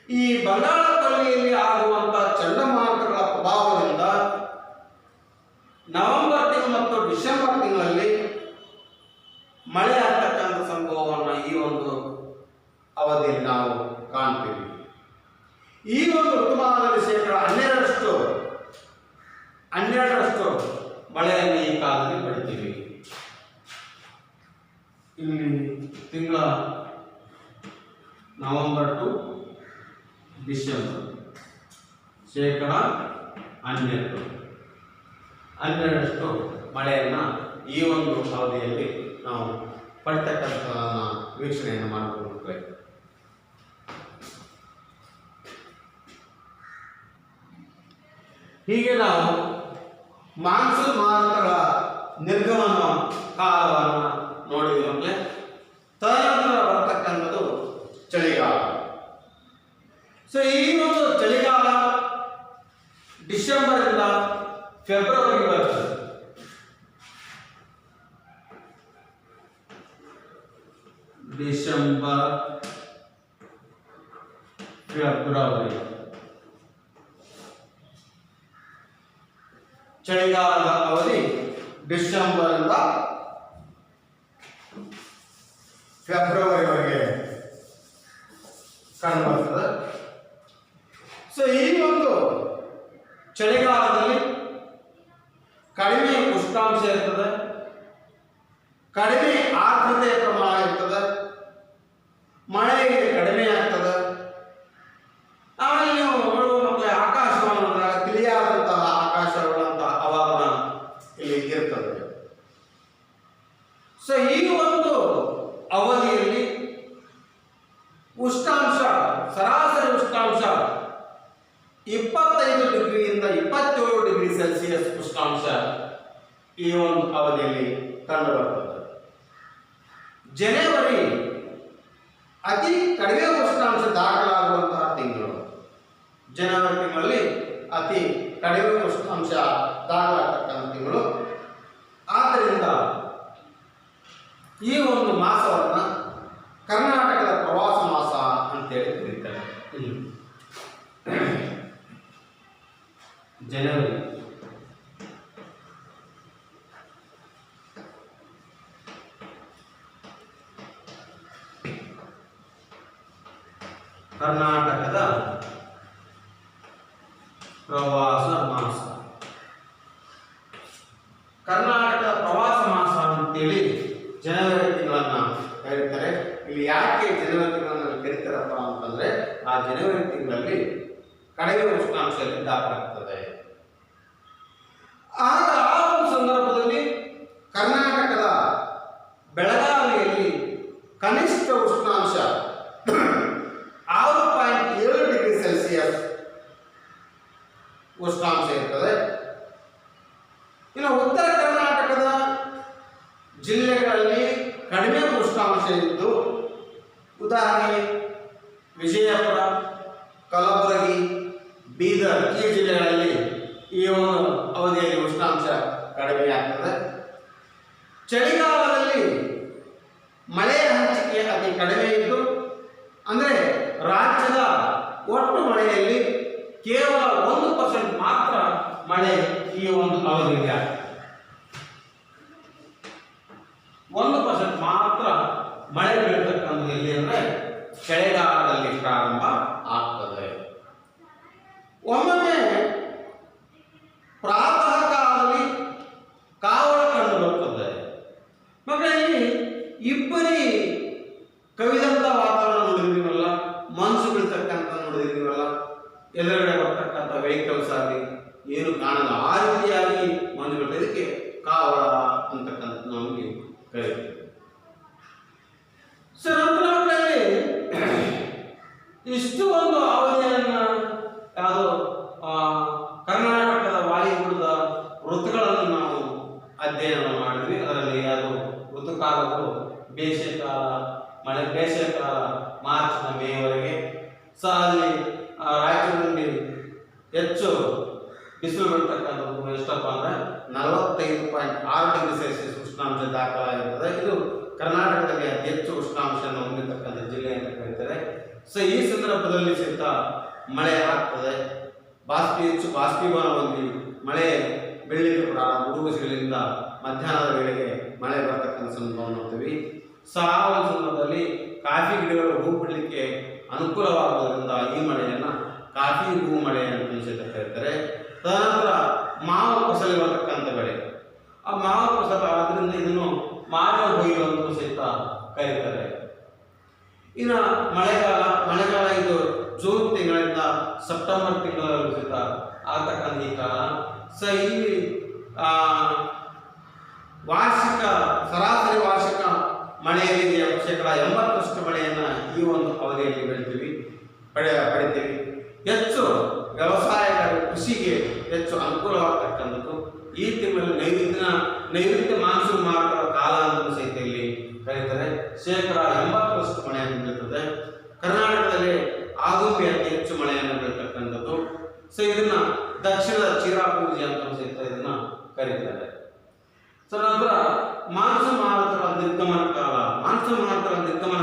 ಈ ಬಂಗಾಳ ಕೊಲ್ಲಿಯಲ್ಲಿ ಆಗುವಂತಹ ಚಂಡಮಾರುತಗಳ ಪ್ರಭಾವದಿಂದ ನವೆಂಬರ್ ತಿಂಗಳು ಮತ್ತು ಡಿಸೆಂಬರ್ ತಿಂಗಳಲ್ಲಿ ಮಳೆ ಆಗ್ತಕ್ಕಂಥ ಸಂಭವವನ್ನು ಈ ಒಂದು ಅವಧಿಯಲ್ಲಿ ನಾವು ಕಾಣ್ತೀವಿ. ಈ ಒಂದು ಋತುಮಾನದಲ್ಲಿ ಶೇಕಡ 12ರಷ್ಟು ಮಳೆಯನ್ನು ಈ ಕಾಲದಲ್ಲಿ ಪಡಿತೀವಿ. ಇಲ್ಲಿ ತಿಂಗಳ ನವೆಂಬರ್ ಟು ಡಿಸೆಂಬರ್ ಶೇಕಡ 12ರಷ್ಟು ಮಳೆಯನ್ನು ಈ ಒಂದು ಅವಧಿಯಲ್ಲಿ ನಾವು ಪಡ್ತಕ್ಕಂಥ ವೀಕ್ಷಣೆಯನ್ನು ಮಾಡಿಕೊಳ್ಳುತ್ತೇವೆ. ಹೀಗೆ ನಾವು ಮಾನ್ಸೂನ್ ಮಾರುತಗಳ ನಿರ್ಗಮನ ಕಾಲವನ್ನು ನೋಡಿದ್ರೆ ತದನಂತರ ಬರ್ತಕ್ಕಂಥದ್ದು ಚಳಿಗಾಲ. ಸೊ ಈ ಒಂದು ಚಳಿಗಾಲ ಡಿಸೆಂಬರ್ ಇಂದ ಫೆಬ್ರವರಿ ಬರ್ತದೆ. ಡಿಸೆಂಬರ್ ಫೆಬ್ರವರಿ ಚಳಿಗಾಲದ ಅವಧಿ ಡಿಸೆಂಬರ್ ಇಂದ ಫೆಬ್ರವರಿವರೆಗೆ ಕಂಡುಬರ್ತದೆ. ಸೊ ಈ ಒಂದು ಚಳಿಗಾಲದಲ್ಲಿ ಕಡಿಮೆ ಉಷ್ಣಾಂಶ ಇರ್ತದೆ, ಕಡಿಮೆ ಆರ್ದ್ರತೆಯ ಪ್ರಮಾಣ ಇರ್ತದೆ, ಮಳೆ ಕಡಿಮೆ ಆಗ್ತದೆ. ಆಮೇಲೆ ನೀವು ನೋಡುವ ಮಕ್ಕಳೇ ಆಕಾಶವನ್ನು ನೋಡಿದಾಗ ತಿಳಿಯಾದಂತಹ ಆಕಾಶಗಳಂತಹ ಹವಾಮಾನ ಇಲ್ಲಿ ಇರ್ತದೆ. ಸೊ ಈ ಒಂದು ಅವಧಿಯಲ್ಲಿ ಉಷ್ಣಾಂಶ ಸರಾಸರಿ ಉಷ್ಣಾಂಶ 25 ಡಿಗ್ರಿಯಿಂದ 27 ಡಿಗ್ರಿ ಸೆಲ್ಸಿಯಸ್ ಉಷ್ಣಾಂಶ ಈ ಒಂದು ಅವಧಿಯಲ್ಲಿ ಕಂಡುಬರುತ್ತದೆ. ಜನವರಿ ಅತಿ ಕಡಿಮೆ ಉಷ್ಣಾಂಶ ದಾಖಲಾಗುವಂತಹ ತಿಂಗಳು. ಜನವರಿ ತಿಂಗಳಲ್ಲಿ ಅತಿ ಕಡಿಮೆ ಉಷ್ಣಾಂಶ ದಾಖಲಾಗತಕ್ಕಂಥ ತಿಂಗಳು. ಆದ್ದರಿಂದ ಈ ಒಂದು ಮಾಸವನ್ನು ಕರ್ನಾಟಕದ ಪ್ರವಾಸ ಮಾಸ ಅಂತೇಳಿ ಕರೀತಾರೆ. ಜನವರಿ ಕರ್ನಾಟಕದ ಪ್ರವಾಸ ಮಾಸ. ಕರ್ನಾಟಕದ ಪ್ರವಾಸ ಮಾಸ ಅಂತೇಳಿ ಜನವರಿ ತಿಂಗಳನ್ನ ಕರೀತಾರೆ. ಇಲ್ಲಿ ಯಾಕೆ ಜನವರಿ ತಿಂಗಳನ್ನು ಕರೀತಾರಪ್ಪ ಅಂತಂದ್ರೆ ಆ ಜನವರಿ ತಿಂಗಳಲ್ಲಿ ಕಡಿಮೆ ಉಷ್ಣಾಂಶದಲ್ಲಿ ದಾಖಲಾಗ್ತದೆ. ಆಗ ಆ ಒಂದು ಸಂದರ್ಭದಲ್ಲಿ ಕರ್ನಾಟಕದ ಬೆಳಗಾವಿಯಲ್ಲಿ ಕನಿಷ್ಠ ಉಷ್ಣಾಂಶ 6.7 ಡಿಗ್ರಿ ಸೆಲ್ಸಿಯಸ್ ಉಷ್ಣಾಂಶ ಇರ್ತದೆ. ಇನ್ನು ಉತ್ತರ ಕರ್ನಾಟಕದ ಜಿಲ್ಲೆಗಳಲ್ಲಿ ಕಡಿಮೆ ಉಷ್ಣಾಂಶ ಇದ್ದು, ಉದಾಹರಣೆಗೆ ವಿಜಯಪುರ, ಕಲಬುರಗಿ, ಬೀದರ್ ಈ ಜಿಲ್ಲೆಗಳಲ್ಲಿ ಈ ಒಂದು ಅವಧಿಯಲ್ಲಿ ಉಷ್ಣಾಂಶ ಕಡಿಮೆ ಆಗ್ತದೆ. ಚಳಿಗಾಲದಲ್ಲಿ ಮಳೆಯ ಹಂಚಿಕೆ ಅತಿ ಕಡಿಮೆ ಇದ್ದು, ಅಂದರೆ ರಾಜ್ಯದ ಒಟ್ಟು ಮಳೆಯಲ್ಲಿ ಕೇವಲ 1% ಮಾತ್ರ ಮಳೆ ಈ ಒಂದು ಅವಧಿಯಲ್ಲಿ ಆಗ್ತದೆ. 1% ಮಾತ್ರ ಮಳೆ ಬೀಳ್ತಕ್ಕಂಥದ್ದು ಎಲ್ಲಿ ಅಂದರೆ ಚಳಿಗಾಲದಲ್ಲಿ ಪ್ರಾರಂಭ ಆಗ್ತದೆ. ಒಮ್ಮೊಮ್ಮೆ ಪ್ರಾತಃ ಕಾಲದಲ್ಲಿ ಕಾವಳ ಕಂಡು ಬರ್ತದೆ. ಮಕ್ಕಳಲ್ಲಿ ಇಬ್ಬರಿ ಕವಿದಂತ ವಾತಾವರಣ ನೋಡಿದೀವಲ್ಲ, ಮನ್ಸು ಬೀಳ್ತಕ್ಕಂಥ ನೋಡಿದೀವಲ್ಲ, ಎದುರುಗಡೆ ಬರ್ತಕ್ಕಂಥ ವೆಹಿಕಲ್ಸ್ ಆಗಲಿ ಏನು ಕಾಣಲ್ಲ, ಆ ರೀತಿಯಾಗಿ ಮನ್ಸು ಬೀಳ್ತದೆ. ಇದಕ್ಕೆ ಕಾವಳ ಅಂತಕ್ಕಂಥ ನಮಗೆ ಕರೀತೀವಿ. ಸೊ ನಂತರ ಮಕ್ಕಳಲ್ಲಿ ಇಷ್ಟು ಒಂದು ಅವಧಿಯನ್ನು ಯಾವುದು ಕರ್ನಾಟಕದ ವಾಯುಗುಣದ ಋತುಗಳನ್ನು ನಾವು ಅಧ್ಯಯನ ಮಾಡಿದ್ವಿ. ಅದರಲ್ಲಿ ಅದು ಋತುಕಾಲಗಳು ಬೇಸಿಗೆಕಾಲ, ಬೇಸಿಗೆಕಾಲ ಮಾರ್ಚ್ನ ಮೇವರೆಗೆ. ಸೊ ಅಲ್ಲಿ ರಾಯಚೂರಿನಲ್ಲಿ ಹೆಚ್ಚು ಬಿಸಿಲು ಬೀಳ್ತಕ್ಕಂಥದ್ದು ಎಷ್ಟಪ್ಪ ಅಂದರೆ 45.6 ಡಿಗ್ರಿ ಸೆಲ್ಸಿಯಸ್ ಉಷ್ಣಾಂಶ ದಾಖಲಾಗಿರ್ತದೆ. ಇದು ಕರ್ನಾಟಕದಲ್ಲಿ ಅತಿ ಹೆಚ್ಚು ಉಷ್ಣಾಂಶವನ್ನು ಹೊಂದಿರತಕ್ಕಂಥ ಜಿಲ್ಲೆ ಅಂತ ಕರೀತಾರೆ. ಸೊ ಈ ಸಂದರ್ಭದಲ್ಲಿ ಸಹಿತ ಮಳೆ ಆಗ್ತದೆ. ಹೆಚ್ಚು ಬಾಷ್ಪೀಭವನ ಹೊಂದಿ ಮಳೆ ಬೀಳಲಿಕ್ಕೆ ಪ್ರಾರಂಭ, ಗುಡುಗುಸಿಗಳಿಂದ ಮಧ್ಯಾಹ್ನದ ವೇಳೆಗೆ ಮಳೆ ಬರ್ತಕ್ಕಂಥ ಸಂದರ್ಭವನ್ನು ನೋಡ್ತೀವಿ. ಸೊ ಆ ಒಂದು ಸಂದರ್ಭದಲ್ಲಿ ಕಾಫಿ ಗಿಡಗಳು ಹೂ ಬಿಡಲಿಕ್ಕೆ ಅನುಕೂಲವಾಗುವುದರಿಂದ ಈ ಮಳೆಯನ್ನು ಕಾಫಿ ಹೂ ಮಳೆ ಅಂತ ಸಹಿತ ಕರೀತಾರೆ. ತದನಂತರ ಮಾವು ಫಸಲು ಬರ್ತಕ್ಕಂಥ ಬೆಳೆ, ಆ ಮಾವು ಫಸಲು ಆದ್ದರಿಂದ ಇದನ್ನು ಮಾವಿನ ಕೊಯ್ಲು ಅಂತ ಸಹಿತ ಕರೀತಾರೆ. ಇನ್ನು ಮಳೆಗಾಲ ಇದು ಜೂನ್ ತಿಂಗಳಿಂದ ಸೆಪ್ಟೆಂಬರ್ ತಿಂಗಳಲ್ಲಿ ಸಹಿತ ಆಗ್ತಕ್ಕಂಥ ಈ ಕಾಲ. ಸೊ ಇಲ್ಲಿ ಸರಾಸರಿ ವಾರ್ಷಿಕ ಮಳೆಯಲ್ಲಿ 80% ಮಳೆಯನ್ನು ಈ ಒಂದು ಅವಧಿಯಲ್ಲಿ ಪಡಿತೀವಿ. ಹೆಚ್ಚು ವ್ಯವಸಾಯಗಳ ಕೃಷಿಗೆ ಹೆಚ್ಚು ಅನುಕೂಲವಾಗತಕ್ಕಂಥದ್ದು ಈ ತಿಂಗಳಲ್ಲಿ ನೈಋತ್ಯ ಮಾನ್ಸೂನ್ ಮಾರುತಗಳ ಕಾಲ ಅಂತ ಸಹಿತ ಇಲ್ಲಿ ಕರೀತಾರೆ. 80% ಮಳೆಯನ್ನು ಬೀಳುತ್ತದೆ. ಕರ್ನಾಟಕದಲ್ಲಿ ಆಗುಂಬೆ ಅತಿ ಹೆಚ್ಚು ಮಳೆಯನ್ನು ಬೀಳ್ತಕ್ಕಂಥದ್ದು. ಸೊ ಇದನ್ನ ದಕ್ಷಿಣದ ಚಿರಾಪೂಜಿ ಅಂತ ಸಹಿತ ಇದನ್ನ ಕರೀತಾರೆ. ಸೊ ನಂತರ ಮಾನ್ಸೂನ್ ಮಾರುತಗಳ ನಿರ್ಗಮನ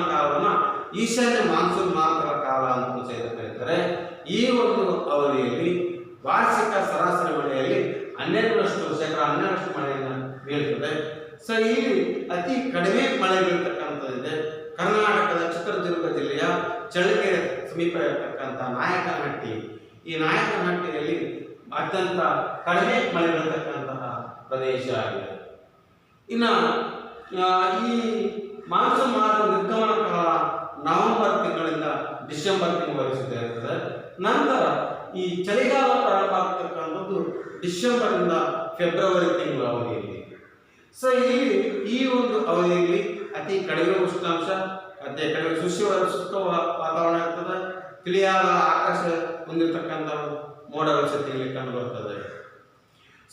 ಕಾಲವನ್ನ ಈಶಾನ್ಯ ಮಾನ್ಸೂನ್ ಮಾರುತಗಳ ಕಾಲ ಅಂತ ಸಹಿತ ಕರೀತಾರೆ. ಈ ಒಂದು ಅವಧಿಯಲ್ಲಿ ವಾರ್ಷಿಕ ಸರಾಸರಿ ಮಳೆಯಲ್ಲಿ 12% ಮಳೆಯನ್ನು ಬೀಳ್ತದೆ. ಸೊ ಇಲ್ಲಿ ಅತಿ ಕಡಿಮೆ ಮಳೆ ಬೀಳ್ತಕ್ಕಂಥದ್ದಿದೆ. ಕರ್ನಾಟಕದ ಚಿತ್ರದುರ್ಗ ಜಿಲ್ಲೆಯ ಚಳ್ಳಕೆರೆ ಸಮೀಪ ಇರತಕ್ಕಂಥ ನಾಯಕನಹಟ್ಟಿ, ಈ ನಾಯಕನಹಟ್ಟಿಯಲ್ಲಿ ಅತ್ಯಂತ ಕಡಿಮೆ ಮಳೆ ಬೀಳ್ತಕ್ಕಂತಹ ಪ್ರದೇಶ ಆಗಿದೆ. ಇನ್ನು ಈ ಮಾನ್ಸೂನ್ ಮಾರುತ ನಿರ್ಗಮನ ಕಾಲ ನವೆಂಬರ್ ತಿಂಗಳಿಂದ ಡಿಸೆಂಬರ್ ತಿಂಗಳವರೆಗೆ ಇರ್ತದೆ. ನಂತರ ಈ ಚಳಿಗಾಲ ಪ್ರಾರಂಭ ಆಗ್ತಕ್ಕಂಥದ್ದು ಡಿಸೆಂಬರ್ನಿಂದ ಫೆಬ್ರವರಿ ತಿಂಗಳ ಅವಧಿಯಲ್ಲಿ. ಸೊ ಇಲ್ಲಿ ಈ ಒಂದು ಅವಧಿಯಲ್ಲಿ ಅತಿ ಕಡಿಮೆ ಉಷ್ಣಾಂಶ, ಅತಿ ಕಡಿಮೆ ಶುಷ್ಕ ವಾತಾವರಣ ಇರ್ತದೆ. ತಿಳಿಯಾದ ಆಕಾಶ ಹೊಂದಿರತಕ್ಕಂಥ ಮೋಡಗಳ ಸ್ಥಿತಿಯಲ್ಲಿ ಕಂಡು ಬರ್ತದೆ.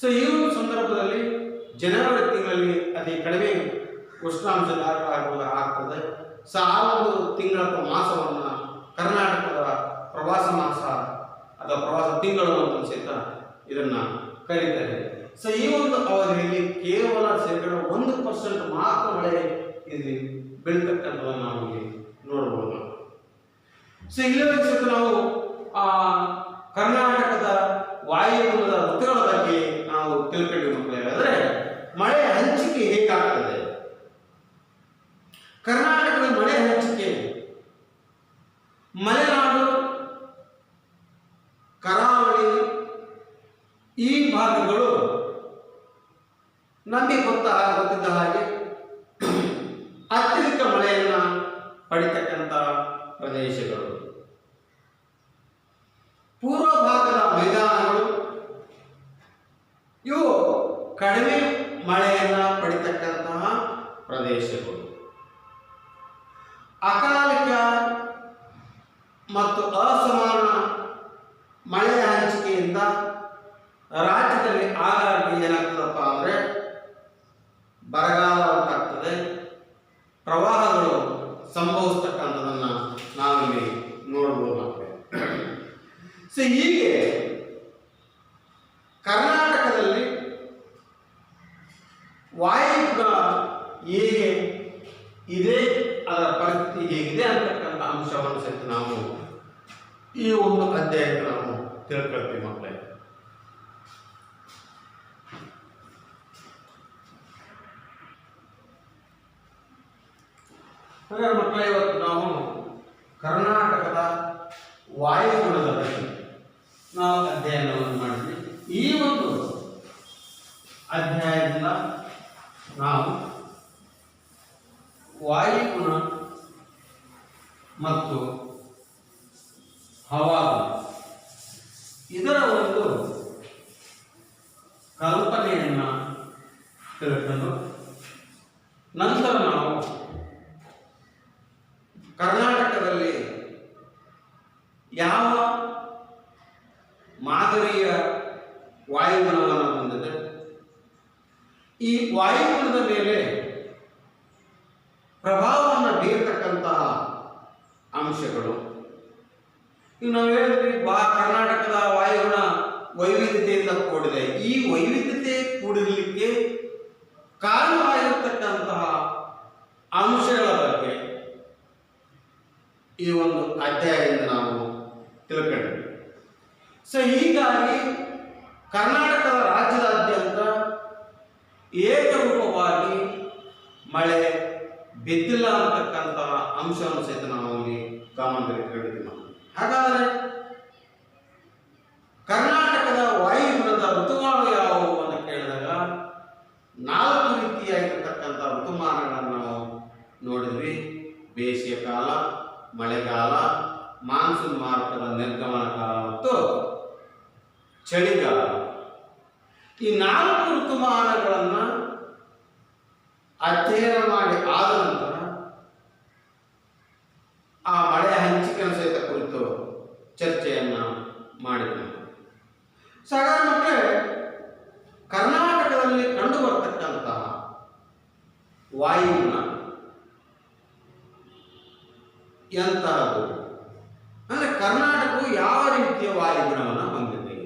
ಸೊ ಈ ಒಂದು ಸಂದರ್ಭದಲ್ಲಿ ಜನವರಿ ತಿಂಗಳಲ್ಲಿ ಅತಿ ಕಡಿಮೆ ಉಷ್ಣಾಂಶ ಆಗ್ತದೆ. ಸೊ ಆ ಒಂದು ತಿಂಗಳ ಮಾಸವನ್ನು ಕರ್ನಾಟಕದ ಪ್ರವಾಸ ಮಾಸ ಅಥವಾ ಪ್ರವಾಸ ತಿಂಗಳು ಅಂತ ಸಹಿತ ಇದನ್ನ ಕರೀತಾರೆ. ಸೊ ಈ ಒಂದು ಅವಧಿಯಲ್ಲಿ ಕೇವಲ 1% ಮಾತ್ರ ಮಳೆ ಇಲ್ಲಿ ಬೀಳ್ತಕ್ಕಂಥದ್ದನ್ನು ನಾವು ಇಲ್ಲಿ ನೋಡಬಹುದು. ಸೊ ಇಲ್ಲಿವರೆಗೆ ಸಹಿತ ನಾವು ಕರ್ನಾಟಕದ ವಾಯುಗುಣದ ಋತುಗಳ ಬಗ್ಗೆ ನಾವು ತಿಳ್ಕೊಂಡ್ವಿ ಮಕ್ಕಳೇ. ಆದರೆ ಮಳೆ ಹಂಚಿಕೆ ಹೇಗಾಗ್ತದೆ, ಕರ್ನಾಟಕದ ಮಳೆ ಹಂಚಿಕೆ ಮಲೆನಾಡು, ಕರಾವಳಿ ಈ ಭಾಗಗಳು ನಮಗೆ ಗೊತ್ತಿದ್ದ ಹಾಗೆ ಅತ್ಯಧಿಕ ಮಳೆಯನ್ನ ಪಡಿತಕ್ಕಂಥ ಪ್ರದೇಶಗಳು. ಪೂರ್ವ ಭಾಗದ ಮೈದಾನಗಳು ಇವು ಕಡಿಮೆ ಮಳೆಯನ್ನ ಪಡಿತಕ್ಕಂತಹ ಪ್ರದೇಶಗಳು. ಅಕಾಲಿಕ ಮತ್ತು ಅಸಮಾನ ಮಳೆಯ ಹಂಚಿಕೆಯಿಂದ ರಾಜ್ಯದಲ್ಲಿ ಆಗಾಗ್ಗೆ ಏನಾಗ್ತದಪ್ಪ ಅಂದರೆ ಬರಗಾಲ ಉಂಟಾಗ್ತದೆ, ಪ್ರವಾಹಗಳು ಸಂಭವಿಸ್ತಕ್ಕಂಥದನ್ನು ನಾವಿಲ್ಲಿ ನೋಡಬಹುದು. ಸೊ ಹೀಗೆ ಕರ್ನಾಟಕದಲ್ಲಿ ವಾಯುಗುಣ ಹೇಗೆ ಇದೆ, ಅದರ ಪರಿಸ್ಥಿತಿ ಹೇಗಿದೆ ಅಂತಕ್ಕಂಥ ಅಂಶವನ್ನು ಸಹಿತ ನಾವು ಈ ಒಂದು ಅಧ್ಯಾಯಕ್ಕೆ ನಾವು ತಿಳ್ಕೊಳ್ತೀವಿ ಮಕ್ಕಳೇ. ಹಾಗಾದ್ರೆ ಮಕ್ಕಳೇ, ಇವತ್ತು ನಾವು ಕರ್ನಾಟಕದ ವಾಯುಗುಣದ ಬಗ್ಗೆ ನಾವು ಅಧ್ಯಯನವನ್ನು ಮಾಡಿದ್ವಿ. ಈ ಒಂದು ಅಧ್ಯಾಯದಿಂದ ನಾವು ವಾಯುಗುಣ ಮತ್ತು ಹವಾಗುಣ ಇದರ ಒಂದು ಕಲ್ಪನೆಯನ್ನು ತಿಳ್ಕೊಂಡು ನಂತರ ನಾವು ಕರ್ನಾಟಕದಲ್ಲಿ ಯಾವ ಮಾದರಿಯ ವಾಯುಗುಣವನ್ನು ಹೊಂದಿದೆ, ಈ ವಾಯುಗುಣದ ಮೇಲೆ ಪ್ರಭಾವವನ್ನು ಬೀರತಕ್ಕಂತಹ ಅಂಶಗಳು. ಈಗ ನಾವು ಹೇಳಿದ್ವಿ ಕರ್ನಾಟಕದ ವಾಯುಗುಣ ವೈವಿಧ್ಯತೆಯಿಂದ ಕೂಡಿದೆ. ಈ ವೈವಿಧ್ಯತೆ ಕೂಡಿರಲಿಕ್ಕೆ ಕಾರಣವಾಗಿರ್ತಕ್ಕಂತಹ ಅಂಶಗಳ ಬಗ್ಗೆ ಈ ಒಂದು ಅಧ್ಯಾಯದಿಂದ ನಾವು ತಿಳ್ಕೊಂಡ್ವಿ. ಸೊ ಹೀಗಾಗಿ ಕರ್ನಾಟಕದ ರಾಜ್ಯದಾದ್ಯಂತ ಏಕರೂಪವಾಗಿ ಮಳೆ ಬಿದ್ದಿಲ್ಲ ಅಂತಕ್ಕಂತಹ ಅಂಶವನ್ನು ಸಹಿತ ನಾವು ಇಲ್ಲಿ ಗಮನದಲ್ಲಿ ಇಟ್ಕೊಂಡಿದ್ದೀವಿ ನಾವು. ಹಾಗಾದರೆ ಕರ್ನಾಟಕದ ವಾಯುಗುಣದ ಋತುಮಾನ ಯಾವುವು ಅಂತ ಕೇಳಿದಾಗ 4 ರೀತಿಯಾಗಿರ್ತಕ್ಕಂಥ ಋತುಮಾನಗಳನ್ನು ನಾವು ನೋಡಿದ್ವಿ. ಬೇಸಿಗೆ ಕಾಲ, ಮಳೆಗಾಲ, ಮಾನ್ಸೂನ್ ಮಾರುತದ ನಿರ್ಗಮನ ಕಾಲ ಮತ್ತು ಚಳಿಗಾಲ. ಈ 4 ಋತುಮಾನಗಳನ್ನು ಅಧ್ಯಯನ ಮಾಡಿ ಆದ ನಂತರ ಆ ಮಳೆಯ ಹಂಚಿಕೆಯನ್ನು ಸಹಿತ ಕುರಿತು ಚರ್ಚೆಯನ್ನು ಮಾಡಿದ್ದೇವೆ. ಸೊ ಹಾಗಾದ್ರೆ ಮಕ್ಕಳೇ, ಕರ್ನಾಟಕದಲ್ಲಿ ಕಂಡು ಬರ್ತಕ್ಕಂತಹ ವಾಯುಗುಣ ಎಂತಹದ್ದು ಅಂದ್ರೆ ಕರ್ನಾಟಕವು ಯಾವ ರೀತಿಯ ವಾಯುಗುಣವನ್ನು ಹೊಂದಿದೆ?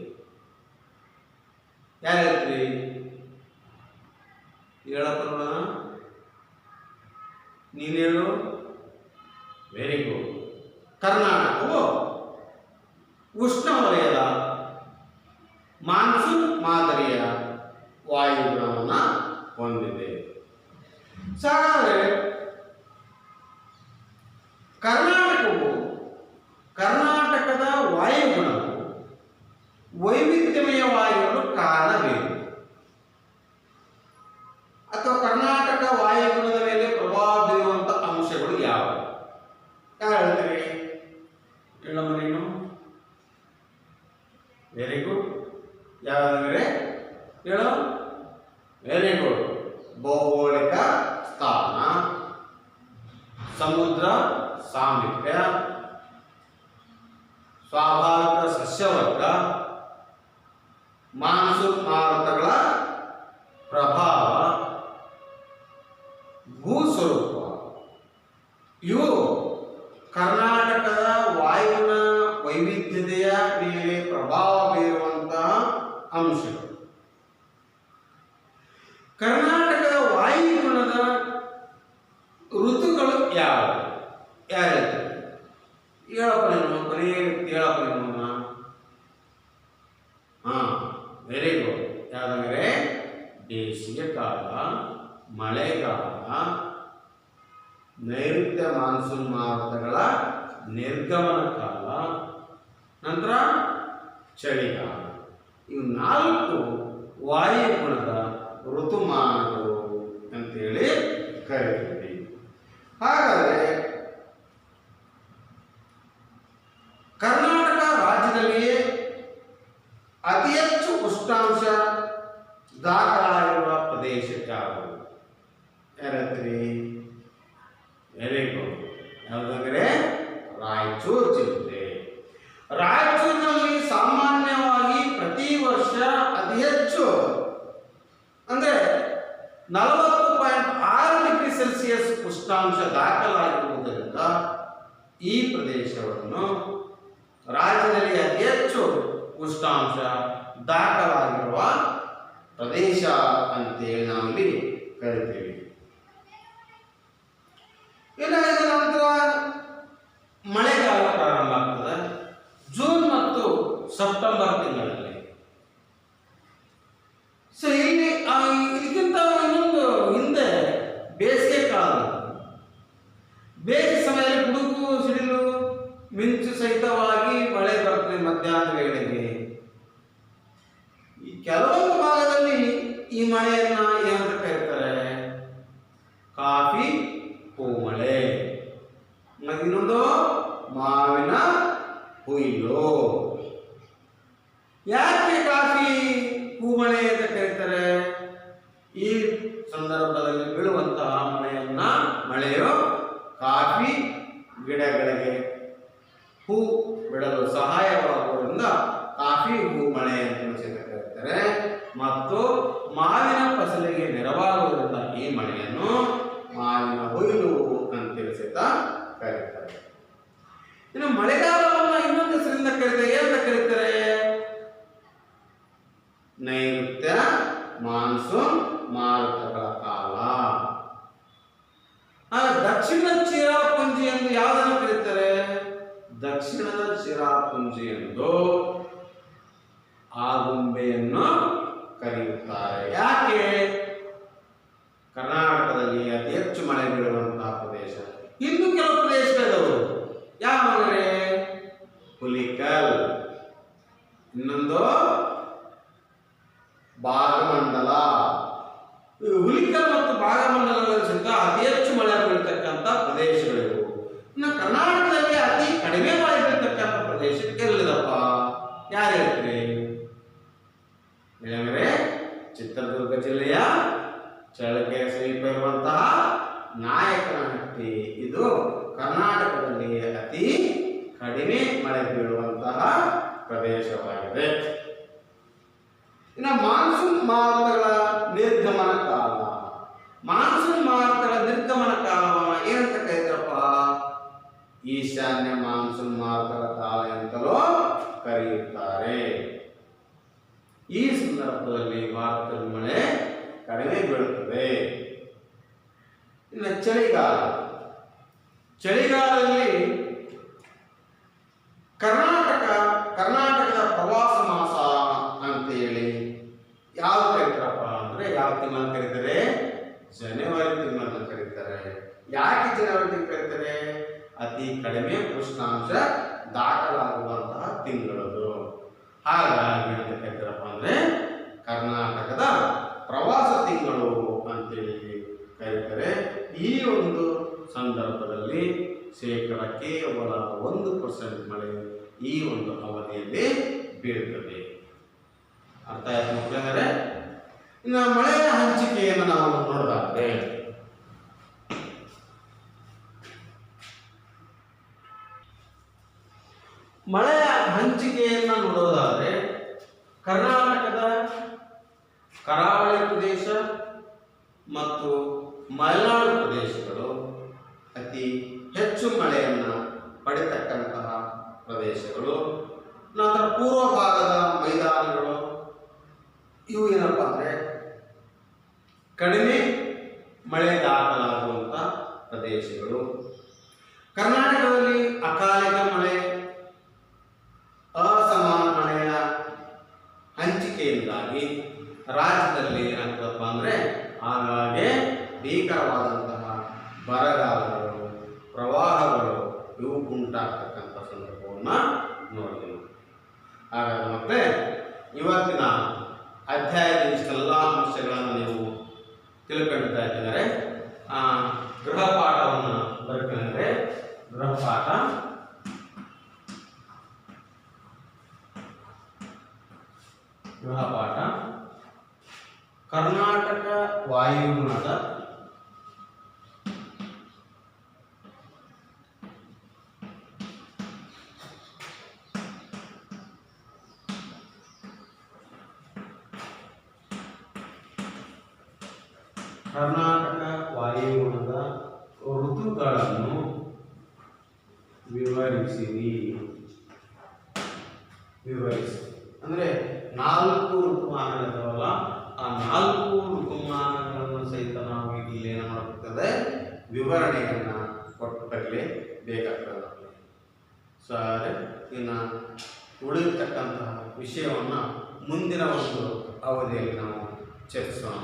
ಯಾರು ಹೇಳ್ತೀರಿ? ಹೇಳಪ್ಪ ನೋಡೋಣ. ನೀನು ಹೇಳು. Very good. ಕರ್ನಾಟಕವು ಉಷ್ಣವಲಯದ ಮಾನ್ಸೂನ್ ಮಾದರಿಯ ವಾಯುಗುಣವನ್ನು ಹೊಂದಿದೆ. ಹಾಗಾದರೆ ಕರ್ನಾಟಕದ ವಾಯುಗುಣವು ವೈವಿಧ್ಯಮಯವಾಗಿರಲು ಕಾರಣವೇನು? ಅಥವಾ ಕರ್ನಾಟಕ ವಾಯುಗುಣದ ಮೇಲೆ ಪ್ರಭಾವ ಬೀರುವಂತ ಅಂಶಗಳು ಯಾವುವು? ಯಾರು ಹೇಳ್ತೀರಿ? ಹೇಳಮ್ಮ ನೀನು. Very good. ಯಾವಂದ್ರೆ ಹೇಳು. Very good. ಭೌಗೋಳಿಕ ಸ್ಥಾನ, ಸಮುದ್ರ ಸಾಮೀಪ್ಯ, ಸ್ವಾಭಾವಿಕ ಸಸ್ಯವರ್ಗ, ಮಾನ್ಸೂನ್ ಮಾರುತಗಳ ಪ್ರಭಾವ, ಭೂಸ್ವರೂಪ, ಇವು ಕರ್ನಾಟಕದ ವಾಯುವಿನ ವೈವಿಧ್ಯತೆಯ ಮೇಲೆ ಪ್ರಭಾವ ಬೀರುವಂತಹ ಅಂಶಗಳು. ಕರ್ನಾಟಕದ ವಾಯುಗುಣದ ಋತುಗಳು ಯಾವುವು? ಯಾರು ಹೇಳ್ತಾರೆ? ಹೇಳಪ್ಪ ನೀನು. ಕೊನೆಯ ಹೇಳಪ್ಪ ನೀನು. Very good. ಯಾವ್ದಂದ್ರೆ ಬೇಸಿಗೆ ಕಾಲ, ಮಳೆಗಾಲ, ನೈಋತ್ಯ ಮಾನ್ಸೂನ್ ಮಾರುತಗಳ ನಿರ್ಗಮನ ಕಾಲ, ನಂತರ ಚಳಿಗಾಲ. ಇವು 4 ವಾಯುಗುಣದ ಋತುಮಾನಗಳು ಅಂತೇಳಿ ಕರೀತೀವಿ. ಹಾಗಾದರೆ ಕರ್ನಾಟಕ ರಾಜ್ಯದಲ್ಲಿಯೇ ಅತಿ ಹೆಚ್ಚು ಉಷ್ಣಾಂಶ ದಾಖಲಾಗಿರುವ ಪ್ರದೇಶ ಯಾವುದು? ಯಾರತ್ರಿ? Very good. ಯಾವುದಂದ್ರೆ ರಾಯಚೂರು ಜಿಲ್ಲೆ. ರಾಯಚೂರಿನಲ್ಲಿ ಸಾಮಾನ್ಯವಾಗಿ ಪ್ರತಿ ವರ್ಷ ಅತಿ ಹೆಚ್ಚು ಅಂದ್ರೆ 40.6 ಡಿಗ್ರಿ ಸೆಲ್ಸಿಯಸ್ ಉಷ್ಣಾಂಶ ದಾಖಲಾಗಿರುವುದರಿಂದ ಈ ಪ್ರದೇಶವನ್ನು ರಾಜ್ಯದಲ್ಲಿ ಅತಿ ಹೆಚ್ಚು ಉಷ್ಣಾಂಶ ದಾಖಲಾಗಿರುವ ಪ್ರದೇಶ ಅಂತೇಳಿ ನಾವಿಲ್ಲಿ ಕರಿತೀವಿ. ಇನ್ನು ಇದರ ನಂತರ ಮಳೆಗಾಲ ಪ್ರಾರಂಭ ಆಗ್ತದೆ ಜೂನ್ ಮತ್ತು ಸೆಪ್ಟೆಂಬರ್ ತಿಂಗಳಲ್ಲಿ. ಸೊ ಇಲ್ಲಿ ಇದಕ್ಕಿಂತ ಇನ್ನೊಂದು ಹಿಂದೆ ಬೇಸಿಗೆ ಕಾಲ. ಬೇಸಿಗೆ ಸಮಯದಲ್ಲಿ ಗುಡುಗು ಸಿಡಿಲು ಮಿಂಚು ಸಹಿತವಾಗಿ ಮಳೆ ಬರ್ತದೆ ಮಧ್ಯಾಹ್ನದ ವೇಳೆಗೆ. ಈ ಕೆಲವೊಂದು ಭಾಗದಲ್ಲಿ ಈ ಮಳೆಯನ್ನ ಏನಂತ ಕರೀತಾರೆ? ಕಾಫಿ ಹೂಮಳೆ. ಇನ್ನೊಂದು ಮಾವಿನ ಹುಯ್ಲು. ಯಾಕೆ ಕಾಫಿ ಹೂಮಳೆ ಅಂತ ಕರೀತಾರೆ? ಈ ಸಂದರ್ಭದಲ್ಲಿ ಬೀಳುವಂತಹ ಮಳೆಯು ಕಾಫಿ ಗಿಡಗಳಿಗೆ ಹೂ ಬಿಡಲು ಸಹಾಯವಾಗುವುದರಿಂದ ಕಾಫಿ ಹೂ ಮಳೆ ಅಂತ ಕರೀತಾರೆ. ಮತ್ತು ಮಾವಿನ ಫಸಲಿಗೆ ನೆರವಾಗುವುದರಿಂದ ಈ ಮಳೆಯನ್ನು ಮಾವಿನ ಹುಯ್ಲು ಅಂತೇಳಿ ಸಹಿತ ಕರೀತಾರೆ. ಇನ್ನು ಮಳೆಗಾಲವನ್ನು ಇನ್ನೊಂದು ಹೆಸರಿಂದ ಕರೀತಾರೆ. ಏನಂತ ಕರೀತಾರೆ? ನೈಋತ್ಯ ಮಾನ್ಸೂನ್ ಮಾರುತಗಳ ಕಾಲ. ದಕ್ಷಿಣದ ಚಿರಾಪುಂಜಿ ಎಂದು ಆಗುಂಬೆಯನ್ನು ಕರೆಯುತ್ತಾರೆ. ಯಾಕೆ? ಕರ್ನಾಟಕದಲ್ಲಿ ಅತಿ ಹೆಚ್ಚು ಮಳೆ ಬೀಳುವಂತಹ ಪ್ರದೇಶ. ಇನ್ನು ಕೆಲವು ಪ್ರದೇಶಗಳಿದವು. ಯಾವಂದ್ರೆ ಹುಲಿಕಲ್, ಇನ್ನೊಂದು ಭಾಗಮಂಡಲ. ಹುಲಿಕಲ್ ಮತ್ತು ಭಾಗಮಂಡಲಗಳ ಸಹಿತ ಅತಿ ಹೆಚ್ಚು ಮಳೆ ಬೀಳ್ತಕ್ಕಂಥ ಪ್ರದೇಶಗಳಿವು. ಇನ್ನು ಕರ್ನಾಟಕದಲ್ಲಿ ಅತಿ ಕಡಿಮೆ ಮಳೆ ಬೀಳ್ತಕ್ಕಂಥ ಪ್ರದೇಶ ಎಲ್ಲಿದಪ್ಪ? ಯಾರು ಹೇಳ್ತೀರಿ? ಇಲ್ಲಂದ್ರೆ ಚಿತ್ರದುರ್ಗ ಜಿಲ್ಲೆಯ ಚಳ್ಳಕೆರೆ ಸಮೀಪ ಇರುವಂತಹ ನಾಯಕನಹಟ್ಟಿ. ಇದು ಕರ್ನಾಟಕದಲ್ಲಿ ಅತಿ ಕಡಿಮೆ ಮಳೆ ಬೀಳುವಂತಹ ಪ್ರದೇಶವಾಗಿದೆ. ಇನ್ನು ಮಾನ್ಸೂನ್ ಮಾರುತಗಳ ನಿರ್ಗಮನ ಕಾಲ. ಮಾನ್ಸೂನ್ ಮಾರುತಗಳ ನಿರ್ಗಮನ ಕಾಲವನ್ನು ಏನಂತ ಕರೀತಾರಪ್ಪ? ಈಶಾನ್ಯ ಮಾನ್ಸೂನ್ ಮಾರುತಗಳ ಕಾಲ ಎಂತಲೂ ಕರೆಯುತ್ತಾರೆ. ಈ ಸಂದರ್ಭದಲ್ಲಿ ಭಾರತದಲ್ಲಿ ಮಳೆ ಕಡಿಮೆ ಬೀಳುತ್ತದೆ. ಇನ್ನು ಚಳಿಗಾಲ. ಚಳಿಗಾಲದಲ್ಲಿ ಕರ್ನಾಟಕದ ಪ್ರವಾಸ ಮಾಸ ಅಂತೇಳಿ ಯಾವ ಕರೀತಾರಪ್ಪ ಅಂದ್ರೆ ಯಾವ ತಿಂಗಳನ್ನು ಕರೀತಾರೆ? ಜನವರಿ ತಿಂಗಳನ್ನು ಕರೀತಾರೆ. ಯಾಕೆ ಜನವರಿ ತಿಂಗಳು ಕರೀತಾರೆ? ಅತಿ ಕಡಿಮೆ ಉಷ್ಣಾಂಶ ದಾಖಲಾಗುವಂತಹ ತಿಂಗಳದು. ಹಾಗಾಗಿ ಅಂತ ಕರೀತಾರಪ್ಪ ಅಂದ್ರೆ ಕರ್ನಾಟಕದ ಪ್ರವಾಸ ತಿಂಗಳು ಅಂತೇಳಿ ಕರೀತಾರೆ. ಈ ಒಂದು ಸಂದರ್ಭದಲ್ಲಿ ಶೇಕಡ ಕೇವಲ 1% ಮಳೆ ಈ ಒಂದು ಅವಧಿಯಲ್ಲಿ ಬೀಳುತ್ತದೆ. ಅರ್ಥ ಆಯ್ತು ಮಕ್ಕಳೇ? ಇನ್ನು ಮಳೆಯ ಹಂಚಿಕೆಯನ್ನು ನಾವು ನೋಡೋದಾದ್ರೆ ಮಳೆಯ ಹಂಚಿಕೆಯನ್ನು ನೋಡೋದಾದ್ರೆ ಕರ್ನಾಟಕದ ಕರಾವಳಿ ಪ್ರದೇಶ ಮತ್ತು ಮಲೆನಾಡು ಪ್ರದೇಶಗಳು ಅತಿ ಹೆಚ್ಚು ಮಳೆಯನ್ನು ಪಡೆತಕ್ಕಂತಹ ಪ್ರದೇಶಗಳು. ನಂತರ ಪೂರ್ವ ಭಾಗದ ಮೈದಾನಗಳು ಇವು ಏನಪ್ಪ ಅಂದರೆ ಕಡಿಮೆ ಮಳೆ ದಾಖಲಾಗುವಂಥ ಪ್ರದೇಶಗಳು. ಕರ್ನಾಟಕದಲ್ಲಿ ಅಕಾಲಿಕ ಮಳೆ, ಅಸಮಾನ ಮಳೆಯ ಹಂಚಿಕೆಯಿಂದಾಗಿ ರಾಜ್ಯದಲ್ಲಿ ಏನಾಗ್ತದಪ್ಪ ಅಂದರೆ ಹಾಗಾಗಿ ಭೀಕರವಾದಂತಹ ಬರಗಾಲಗಳು, ಪ್ರವಾಹಗಳು ಇವು ಉಂಟಾಗ್ತಕ್ಕಂಥ ಸಂದರ್ಭವನ್ನು ನೋಡ್ತೀವಿ. ಹಾಗಾದ್ರೆ ಮತ್ತೆ ಇವತ್ತಿನ ಅಧ್ಯಾಯದ ಇಷ್ಟೆಲ್ಲ ಅಂಶಗಳನ್ನು ನೀವು ತಿಳ್ಕೊಳ್ತಾ ಇದ್ದಾರೆ. ಗೃಹಪಾಠವನ್ನು ಬರ್ಕೊಂಡ್ರೆ ಗೃಹಪಾಠ ಕರ್ನಾಟಕ ವಾಯುಗುಣದ ಋತುಗಳನ್ನು ವಿವರಿಸಿರಿ. ಅಂದ್ರೆ 4 ಋತುಮಾನಗಳಿದಾವಲ್ಲ, ಆ 4 ಋತುಮಾನಗಳನ್ನು ಸಹಿತ ನಾವು ಇಲ್ಲಿ ಏನು ಮಾಡಬೇಕಾಗ್ತದೆ, ವಿವರಣೆಯನ್ನ ಕೊಟ್ಟಲ್ಲಿ ಬೇಕಾಗ್ತದೆ. ಸರಿ, ಇನ್ನು ಉಳಿದಿರ್ತಕ್ಕಂತಹ ವಿಷಯವನ್ನು ಮುಂದಿನ ಒಂದು ಅವಧಿಯಲ್ಲಿ ನಾವು ಚರ್ಚಿಸೋಣ.